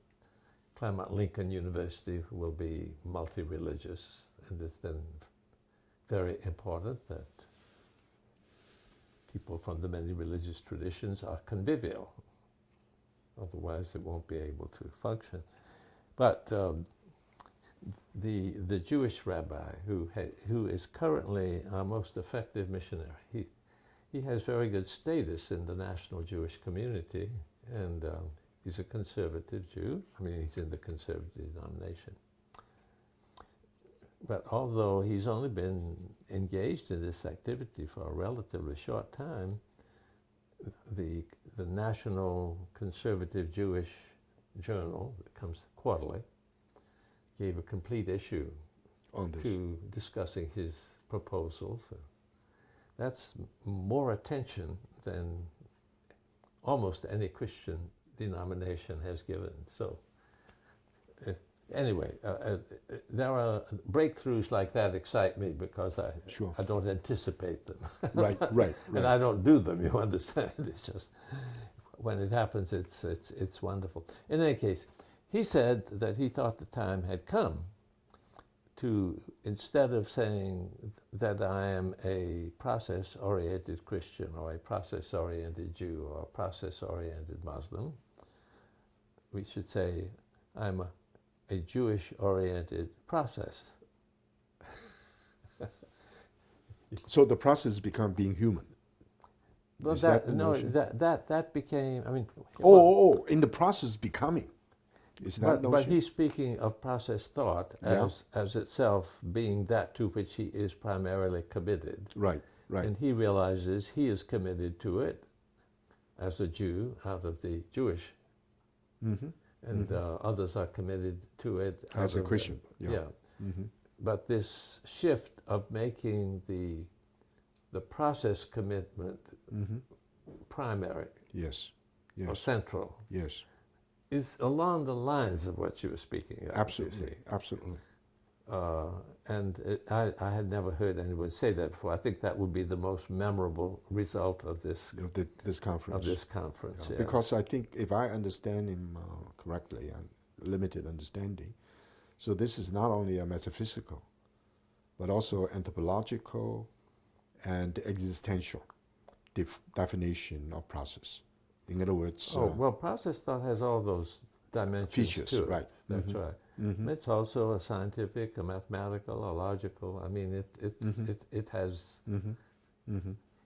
Claremont Lincoln University will be multi-religious, and it's then very important that people from the many religious traditions are convivial. Otherwise, it won't be able to function. But the Jewish rabbi who is currently our most effective missionary, he has very good status in the national Jewish community, and he's a conservative Jew. I mean, he's in the conservative denomination. But although he's only been engaged in this activity for a relatively short time, the National Conservative Jewish Journal, that comes quarterly, gave a complete issue On this. to discussing his proposals. That's more attention than almost any Christian denomination has given. So anyway, there are breakthroughs like that excite me because I don't anticipate them. Right. And I don't do them, you understand. It's just, when it happens, it's wonderful. In any case, he said that he thought the time had come to, instead of saying that I am a process-oriented Christian or a process-oriented Jew or a process-oriented Muslim, we should say I'm a Jewish-oriented process. So the process become being human. Well, Is that became, I mean... in the process becoming. Is that but he's speaking of process thought as itself being that to which he is primarily committed. Right. And he realizes he is committed to it as a Jew out of the Jewish, and others are committed to it as a Christian. But this shift of making the process commitment primary or central is along the lines of what you were speaking of. Absolutely. And I had never heard anyone say that before. I think that would be the most memorable result of this conference. Because I think, if I understand him correctly, limited understanding, so this is not only a metaphysical, but also anthropological and existential definition of process. In other words... process thought has all those dimensions features, too. Right. That's right. It's also a scientific, a mathematical, a logical. I mean, it has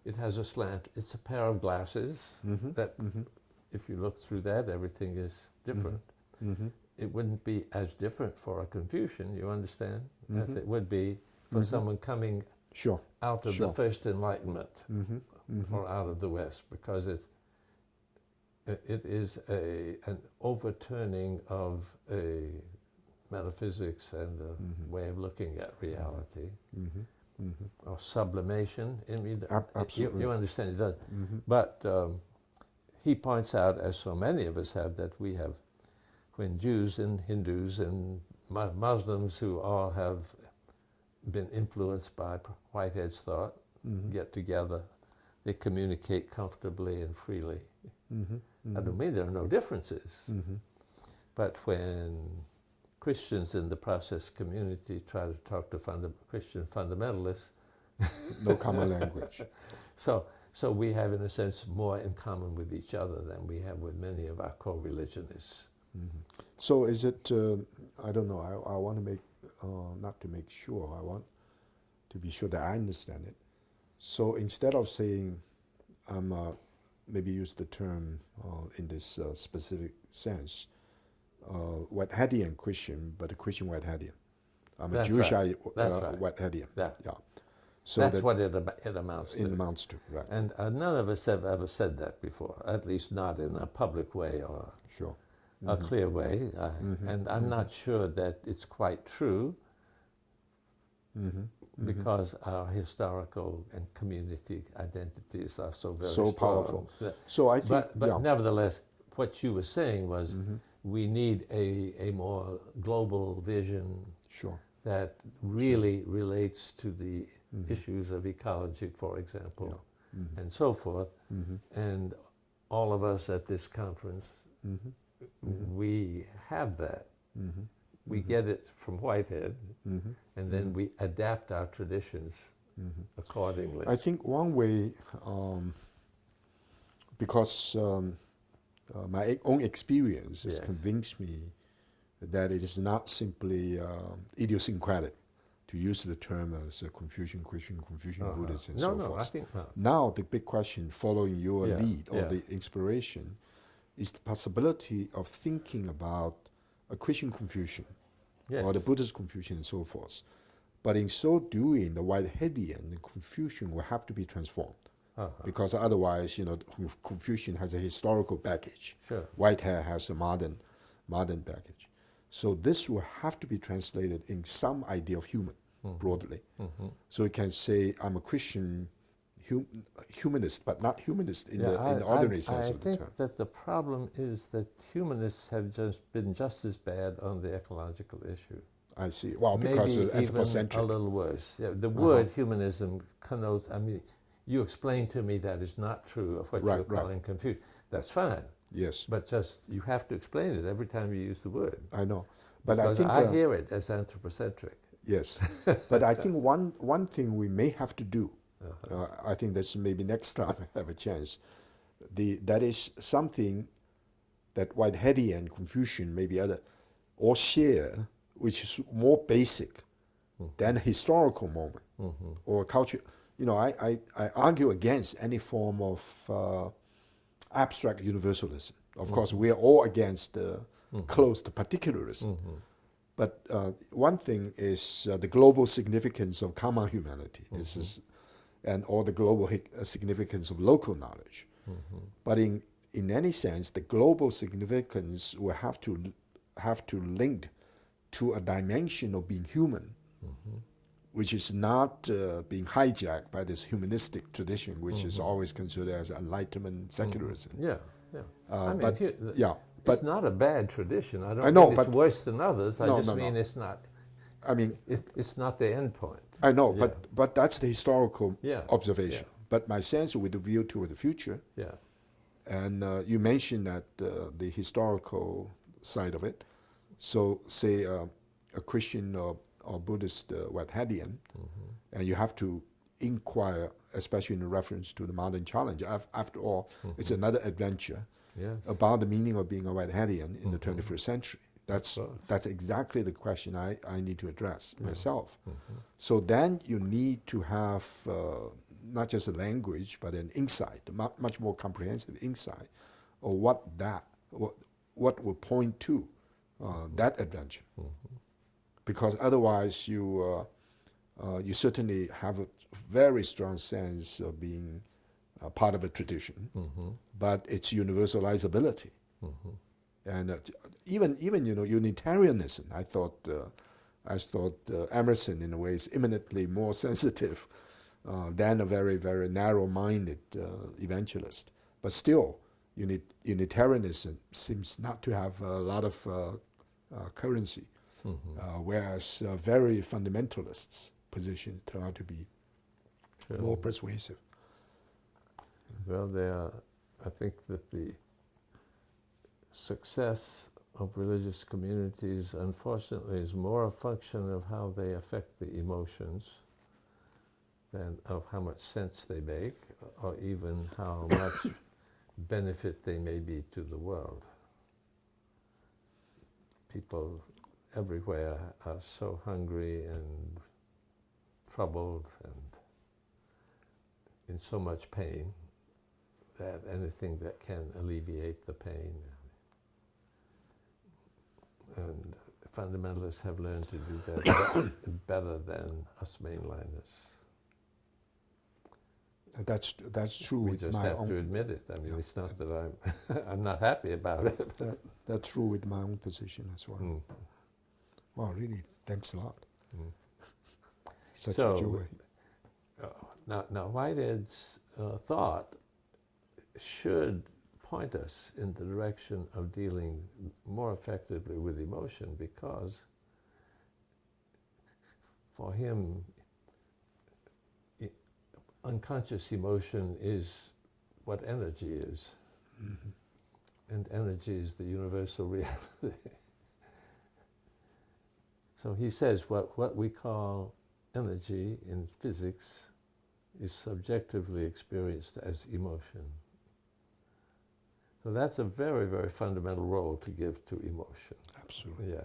it has a slant. It's a pair of glasses that, if you look through that, everything is different. It wouldn't be as different for a Confucian, you understand, as it would be for someone coming out of the First Enlightenment or out of the West, because it is an overturning of a metaphysics and a way of looking at reality, or sublimation. Absolutely. You understand it does. But he points out, as so many of us have, that we have, when Jews and Hindus and Muslims who all have been influenced by Whitehead's thought get together, they communicate comfortably and freely. I don't mean there are no differences, but when Christians in the process community try to talk to Christian fundamentalists, no common language. So we have, in a sense, more in common with each other than we have with many of our co-religionists. So is it, I don't know, I want to make, not to make sure, I want to be sure that I understand it. So instead of saying, maybe use the term in this specific sense, Whiteheadian Christian, but a Christian Whiteheadian. I'm a Jewish Whiteheadian. So that's what it amounts to. It amounts to, right. And none of us have ever said that before, at least not in a public way or a clear way. And I'm not sure that it's quite true, because our historical and community identities are so very strong. Powerful. So I think, but nevertheless, what you were saying was we need a more global vision that really relates to the issues of ecology, for example, and so forth. And all of us at this conference, we have that. We get it from Whitehead, and then we adapt our traditions accordingly. I think one way, because my own experience has convinced me that it is not simply idiosyncratic, to use the term as a Confucian Christian, Confucian Buddhist, and so forth. I think not. Now the big question, following your lead or the inspiration, is the possibility of thinking about a Christian Confucian or the Buddhist Confucian and so forth But in so doing, the Whiteheadian and Confucian will have to be transformed. Because otherwise, Confucian has a historical baggage. Sure. Whitehead has a modern baggage. So this will have to be translated in some idea of human, broadly. So you can say, I'm a Christian humanist, but not humanist in the ordinary sense of the term. I think that the problem is that humanists have been just as bad on the ecological issue. I see. Well, because of anthropocentric. Maybe even a little worse. Yeah, the word humanism connotes, you explain to me that is not true of what you're calling Confucian. That's fine. Yes. But just, you have to explain it every time you use the word. I know. But because I think I hear it as anthropocentric. Yes. But I think one thing we may have to do, I think that's maybe next time I have a chance, that is something that Whiteheadian and Confucian, maybe other, all share, which is more basic than a historical moment or culture. I argue against any form of abstract universalism. Of course, we are all against closed particularism. But one thing is the global significance of common humanity. This is, and or the global significance of local knowledge. But in any sense, the global significance will have to link to a dimension of being human, which is not being hijacked by this humanistic tradition, which is always considered as Enlightenment secularism. It's not a bad tradition. I don't mean it's worse than others. I just mean it's not. It's not the end point. I know, but that's the historical observation. But my sense with the view toward the future, and you mentioned that the historical side of it. So, say a Christian or Buddhist Whiteheadian, and you have to inquire, especially in reference to the modern challenge. After all, it's another adventure about the meaning of being a Whiteheadian in the 21st century. That's exactly the question I need to address myself. So then you need to have not just a language, but an insight, much more comprehensive insight of what will point to that adventure. Because otherwise you certainly have a very strong sense of being part of a tradition, but its universalizability. And even Unitarianism, I thought Emerson in a way is eminently more sensitive than a very, very narrow-minded evangelist. But still, Unitarianism seems not to have a lot of currency, whereas very fundamentalists' position turn out to be more persuasive. Well, I think that the success of religious communities, unfortunately, is more a function of how they affect the emotions than of how much sense they make, or even how much benefit they may be to the world. People everywhere are so hungry and troubled and in so much pain that anything that can alleviate the pain. And fundamentalists have learned to do that better than us mainliners. That's true we with just my have own. to admit it. I mean, it's not that I'm not happy about it. That's true with my own position as well. Wow, really, thanks a lot. Such a joy. Now Whitehead's thought should point us in the direction of dealing more effectively with emotion, because for him, unconscious emotion is what energy is. And energy is the universal reality. So he says what we call energy in physics is subjectively experienced as emotion. So that's a very, very fundamental role to give to emotion. Absolutely. Yeah.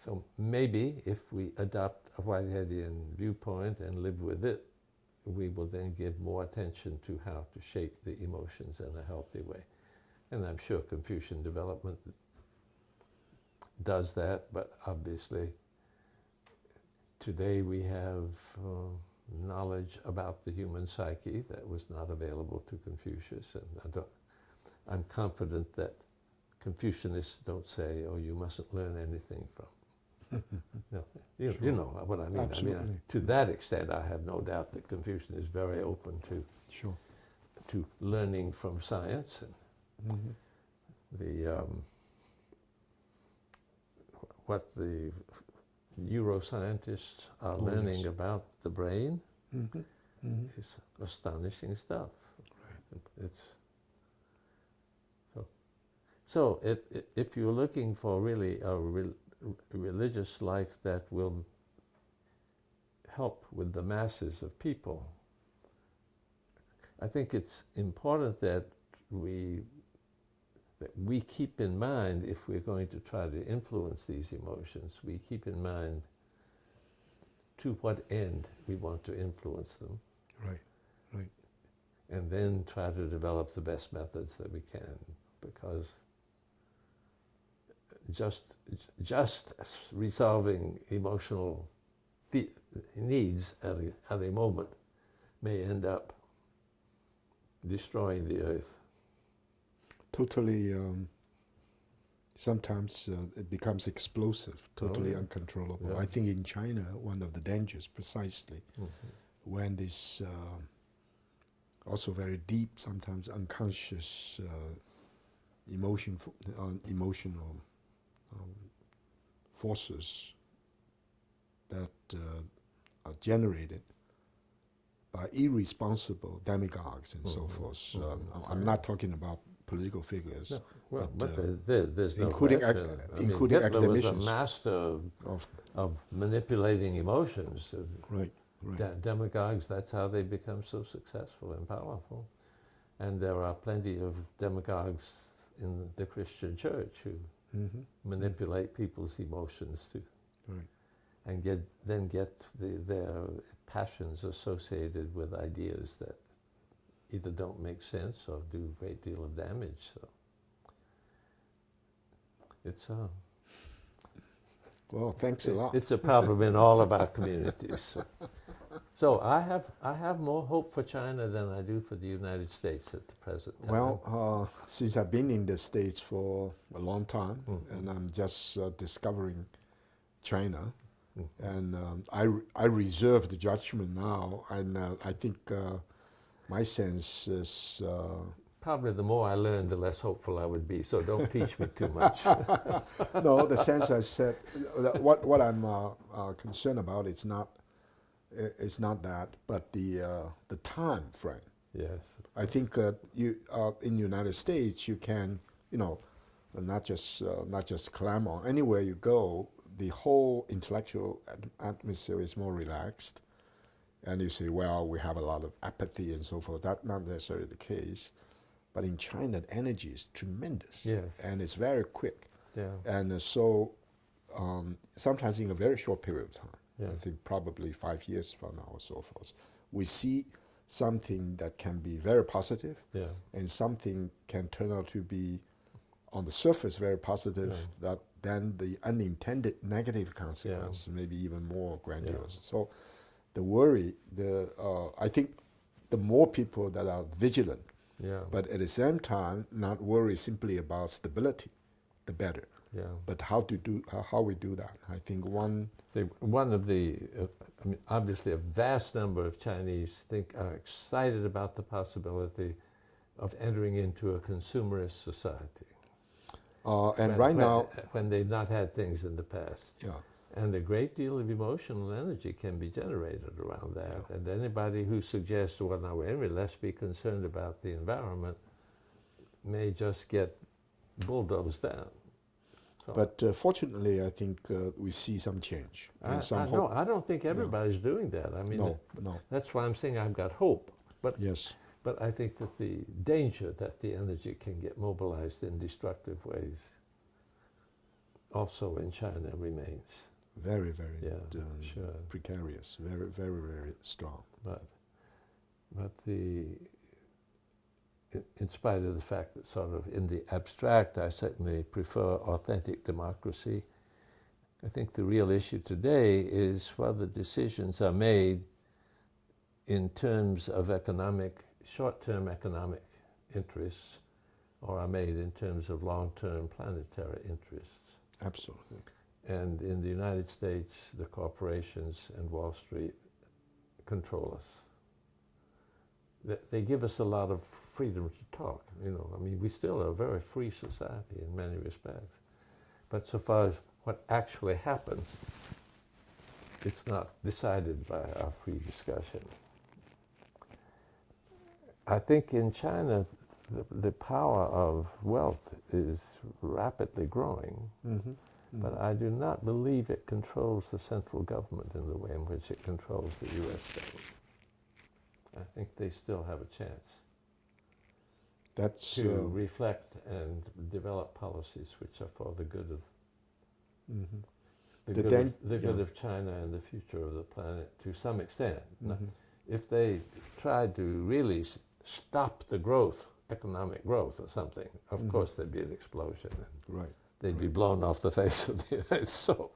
So maybe if we adopt a Whiteheadian viewpoint and live with it, we will then give more attention to how to shape the emotions in a healthy way. And I'm sure Confucian development does that, but obviously today we have knowledge about the human psyche that was not available to Confucius, and I'm confident that Confucianists don't say, "Oh, you mustn't learn anything from." No, you know what I mean. Absolutely. I mean, to that extent, I have no doubt that Confucian is very open to learning from science and what the neuroscientists are learning about the brain is astonishing stuff. Right. So if you're looking for really a religious life that will help with the masses of people, I think it's important that we keep in mind, if we're going to try to influence these emotions, we keep in mind to what end we want to influence them. Right, right. And then try to develop the best methods that we can, because just resolving emotional needs at a moment may end up destroying the earth. Totally, sometimes it becomes explosive, totally uncontrollable. Yeah. I think in China, one of the dangers precisely when this also very deep, sometimes unconscious emotional forces that are generated by irresponsible demagogues and so forth. I'm not talking about political figures, no. Well, but there's no including question. including Hitler academicians. was a master of manipulating emotions. Right. Demagogues, that's how they become so successful and powerful. And there are plenty of demagogues in the Christian church who manipulate people's emotions too, and get their passions associated with ideas that either don't make sense or do a great deal of damage. So it's well, thanks a lot. It's a problem in all of our communities. So I have more hope for China than I do for the United States at the present time. Well, since I've been in the States for a long time, and I'm just discovering China, and I reserve the judgment now, and I think my sense is... Probably the more I learn, the less hopeful I would be, so don't teach me too much. No, the sense I said, what I'm concerned about, it's not that, but the time frame. Yes. I think you in the United States you can, not just Claremont. Anywhere you go, the whole intellectual atmosphere is more relaxed, and you say, well, we have a lot of apathy and so forth. That's not necessarily the case, but in China, the energy is tremendous. Yes. And it's very quick. Yeah. And so sometimes in a very short period of time. Yeah. I think probably 5 years from now or so forth, we see something that can be very positive, and something can turn out to be, on the surface, very positive, that then the unintended negative consequence may be even more grandiose. So the worry, I think the more people that are vigilant, but at the same time not worry simply about stability, the better. But how we do that? I think one of the, obviously a vast number of Chinese are excited about the possibility of entering into a consumerist society. When they've not had things in the past. And a great deal of emotional energy can be generated around that. And anybody who suggests, well, now anyway, let's be concerned about the environment, may just get bulldozed down. So but fortunately, I think we see some change and some hope. No, I don't think everybody's doing that. I mean, no. That's why I'm saying I've got hope. But yes. But I think that the danger that the energy can get mobilized in destructive ways also in China remains. Very, very sure. Precarious, very, very, very strong. But in spite of the fact that sort of in the abstract I certainly prefer authentic democracy, I think the real issue today is whether decisions are made in terms of short-term economic interests, or are made in terms of long-term planetary interests. Absolutely. And in the United States, the corporations and Wall Street control us. They give us a lot of freedom to talk. I mean, we still are a very free society in many respects. But so far as what actually happens, it's not decided by our free discussion. I think in China, the power of wealth is rapidly growing, but I do not believe it controls the central government in the way in which it controls the U.S. government. I think they still have a chance to reflect and develop policies which are for the good of the good of China and the future of the planet to some extent. Now, if they tried to really stop the growth, economic growth or something, of course there'd be an explosion. Right. They'd be blown off the face of the earth. So,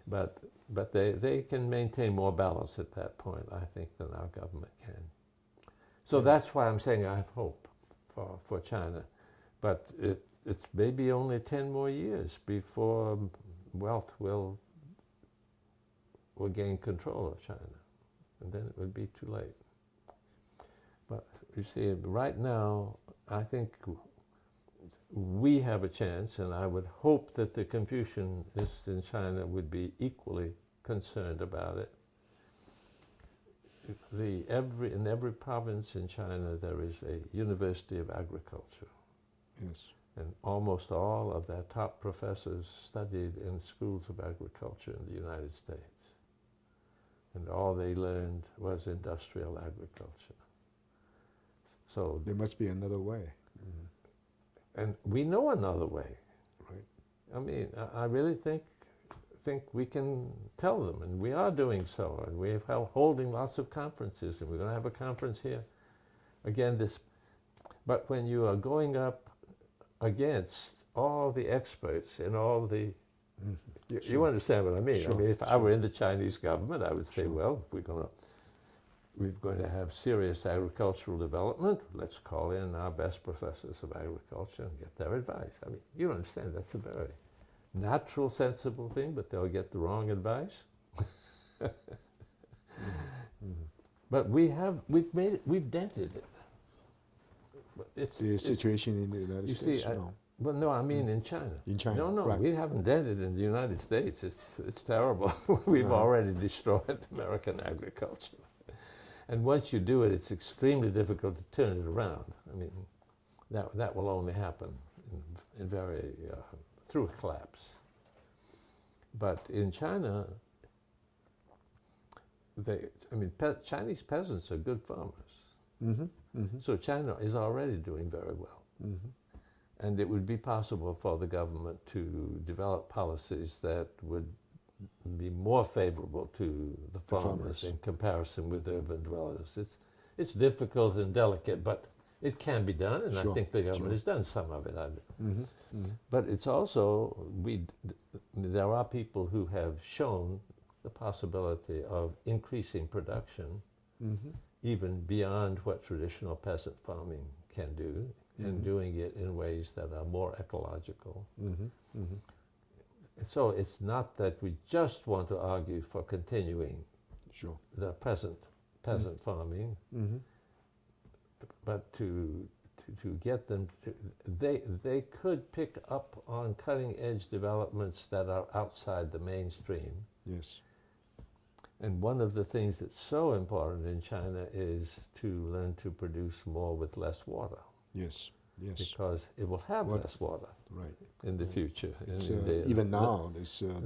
but they can maintain more balance at that point, I think, than our government can. So that's why I'm saying I have hope for China. But it's maybe only 10 more years before wealth will gain control of China. And then it would be too late. But you see, right now, I think we have a chance, and I would hope that the Confucianists in China would be equally concerned about it. In every province in China, there is a University of Agriculture. Yes. And almost all of their top professors studied in schools of agriculture in the United States. And all they learned was industrial agriculture. So there must be another way. And we know another way. Right. I mean, I really think we can tell them, and we are doing so, and we're holding lots of conferences, and we're going to have a conference here again but when you are going up against all the experts and all the you understand what I mean. Sure. I mean, if I were in the Chinese government, I would say, well, we're going to have serious agricultural development. Let's call in our best professors of agriculture and get their advice. I mean, you understand, that's a very natural, sensible thing, but they'll get the wrong advice. But we've dented it. It's the situation in the United States. Well, no, I mean in China. In China, no, right. We haven't dented in the United States. It's terrible. We've already destroyed American agriculture. And once you do it, it's extremely difficult to turn it around. I mean, that will only happen through a collapse. But in China, Chinese peasants are good farmers. So China is already doing very well. And it would be possible for the government to develop policies that would be more favorable to the farmers in comparison with urban dwellers. It's difficult and delicate, but it can be done, and I think the government has done some of it. But it's also, there are people who have shown the possibility of increasing production even beyond what traditional peasant farming can do, and doing it in ways that are more ecological. So it's not that we just want to argue for continuing the present peasant farming, but to get them to, they could pick up on cutting edge developments that are outside the mainstream. Yes. And one of the things that's so important in China is to learn to produce more with less water. Yes. Yes. Because it will have less water in the future. Even now,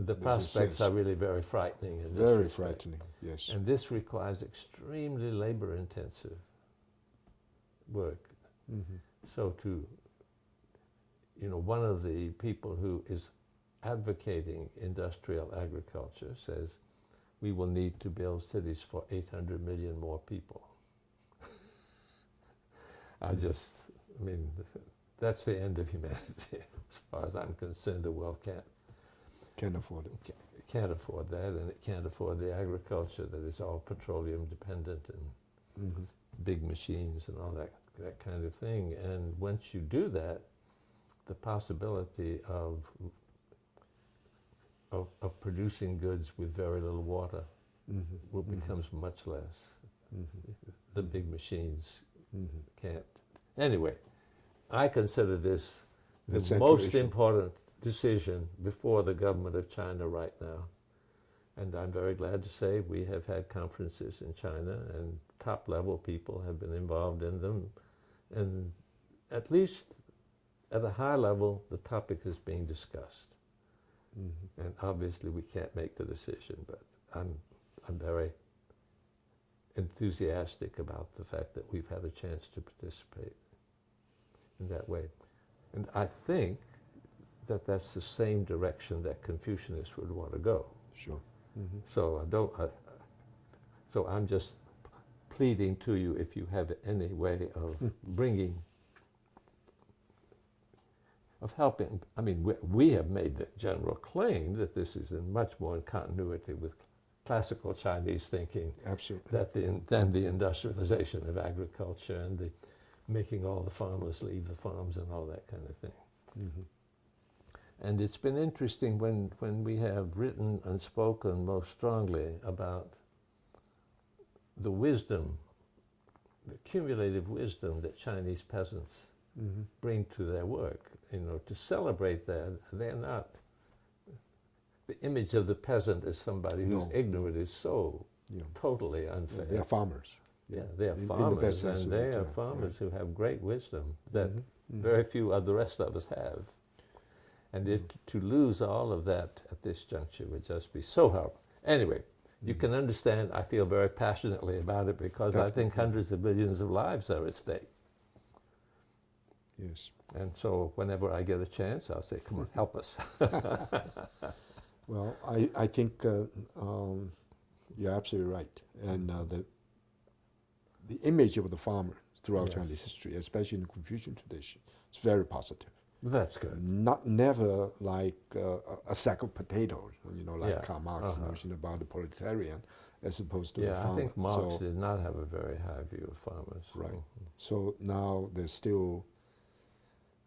the prospects are really very frightening. Very frightening, yes. And this requires extremely labor-intensive work. So one of the people who is advocating industrial agriculture says, we will need to build cities for 800 million more people. I mean, that's the end of humanity. As far as I'm concerned, the world can't. Can't afford it. Can't afford that, and it can't afford the agriculture that is all petroleum dependent and big machines and all that kind of thing. And once you do that, the possibility of producing goods with very little water becomes much less. The big machines can't. Anyway, I consider this the most important decision before the government of China right now. And I'm very glad to say we have had conferences in China, and top-level people have been involved in them. And at least at a high level, the topic is being discussed. And obviously we can't make the decision, but I'm very enthusiastic about the fact that we've had a chance to participate in that way. And I think that that's the same direction that Confucianists would want to go. Sure. So so I'm just pleading to you, if you have any way of bringing, of helping. I mean, we have made the general claim that this is much more in continuity with classical Chinese thinking. Absolutely. Than the industrialization of agriculture and the making all the farmers leave the farms and all that kind of thing. And it's been interesting when we have written and spoken most strongly about the wisdom, the cumulative wisdom that Chinese peasants bring to their work. You know, to celebrate that, they're not, the image of the peasant as somebody who's ignorant is so totally unfair. They're farmers. Yeah, they are farmers, and they are farmers who have great wisdom that very few of the rest of us have. And if to lose all of that at this juncture would just be so horrible. Anyway, you can understand I feel very passionately about it because I think hundreds of millions of lives are at stake. Yes. And so whenever I get a chance, I'll say, come on, help us. Well, I think you're absolutely right. And the image of the farmer throughout Chinese history, especially in the Confucian tradition, is very positive. That's good. Never like a sack of potatoes, you know, like Karl Marx notion about the proletarian as opposed to the farmer. I think Marx did not have a very high view of farmers. Right. So now there's still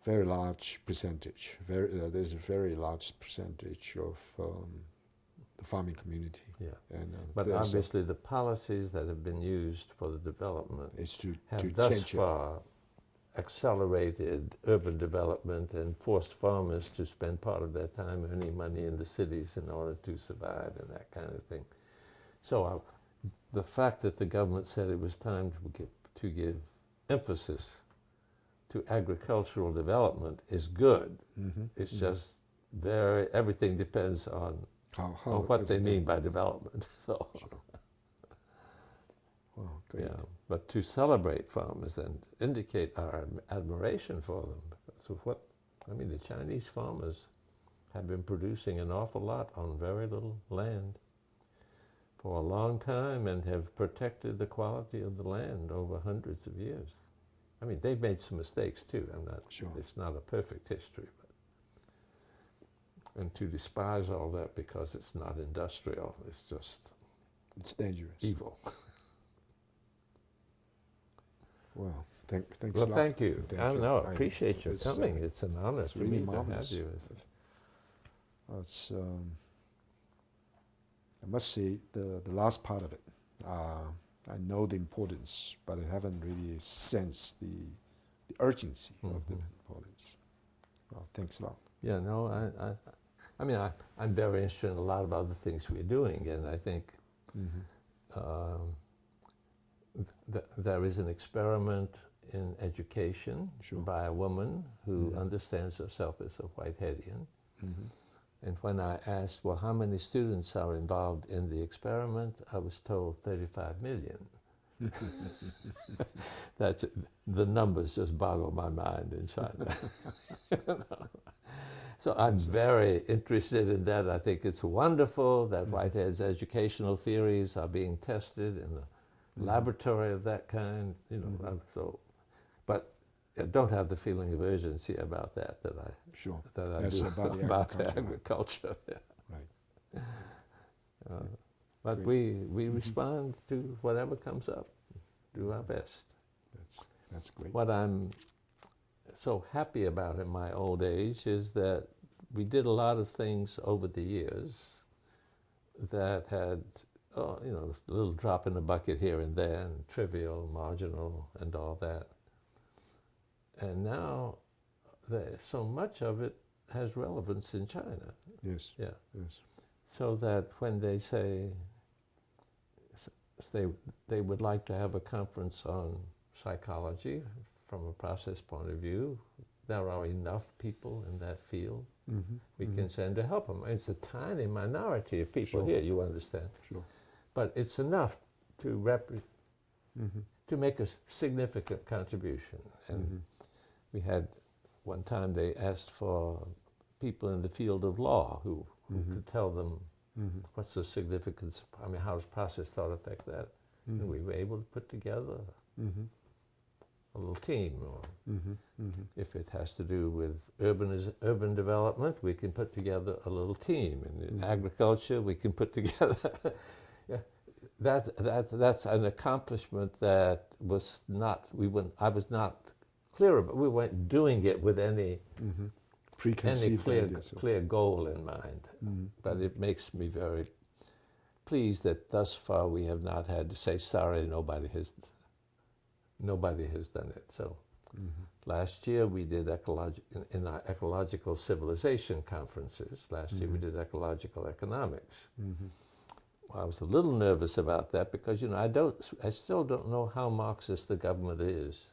very large percentage. There's a very large percentage of the farming community. Yeah. And, but obviously the policies that have been used for the development is have thus far accelerated urban development and forced farmers to spend part of their time earning money in the cities in order to survive and that kind of thing. So the fact that the government said it was time to give emphasis to agricultural development is good. It's just everything depends on what they mean by development. So. Well, great. Yeah, but to celebrate farmers and indicate our admiration for them. So the Chinese farmers have been producing an awful lot on very little land for a long time and have protected the quality of the land over hundreds of years. I mean, they've made some mistakes too. I'm not sure. It's not a perfect history, and to despise all that because it's not industrial, it's dangerous. Evil. Well, thanks a lot. Well, thank you. I appreciate your coming. It's an honor for me to have you. It's, I must say, the last part of it, I know the importance, but I haven't really sensed the urgency of the importance. Well, thanks a lot. Yeah, no, I'm very interested in a lot of other things we're doing, and I think there is an experiment in education by a woman who understands herself as a Whiteheadian. And when I asked, well, how many students are involved in the experiment, I was told 35 million. The numbers just boggle my mind in China. So I'm very interested in that. I think it's wonderful that Whitehead's educational theories are being tested in a laboratory of that kind. But I don't have the feeling of urgency about that I do about agriculture. But we respond to whatever comes up, do our best. That's great. What I'm so happy about in my old age is that we did a lot of things over the years that had, a little drop in the bucket here and there, and trivial, marginal, and all that. And now, so much of it has relevance in China. Yes. Yeah. Yes. So that when they say they would like to have a conference on psychology from a process point of view, there are enough people in that field we can send to help them. It's a tiny minority of people here, you understand. Sure. But it's enough to to make a significant contribution. And we had one time they asked for people in the field of law who could tell them what's the significance, how does process thought affect that? And we were able to put together a little team. Or if it has to do with urban development, we can put together a little team. And in agriculture, we can put together. That's an accomplishment that was not, I was not clear about. We weren't doing it with any clear goal in mind. But it makes me very pleased that thus far we have not had to say, sorry, nobody has done it. So last year we did in our ecological civilization conferences. Last year we did ecological economics. Well, I was a little nervous about that because I still don't know how Marxist the government is.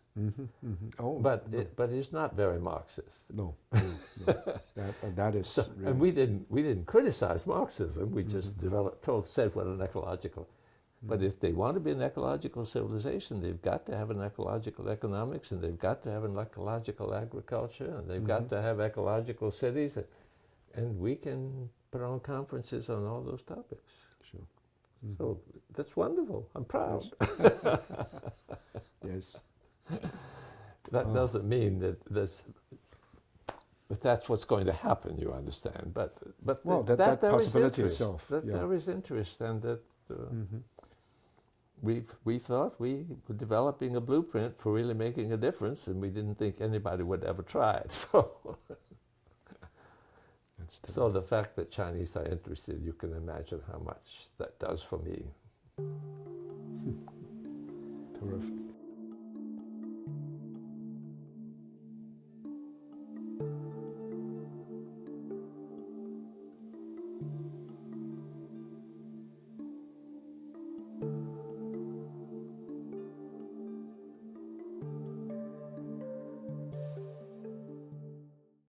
Oh, but it's not very Marxist. No. That is. So, really. And we didn't criticize Marxism. We just said what an ecological. But if they want to be an ecological civilization, they've got to have an ecological economics, and they've got to have an ecological agriculture, and they've got to have ecological cities, and we can put on conferences on all those topics. Sure. So that's wonderful. I'm proud. Yes. That doesn't mean that that's what's going to happen. You understand? But well, that possibility itself. There is interest, and that. We thought we were developing a blueprint for really making a difference, and we didn't think anybody would ever try it. So the fact that Chinese are interested, you can imagine how much that does for me. Terrific.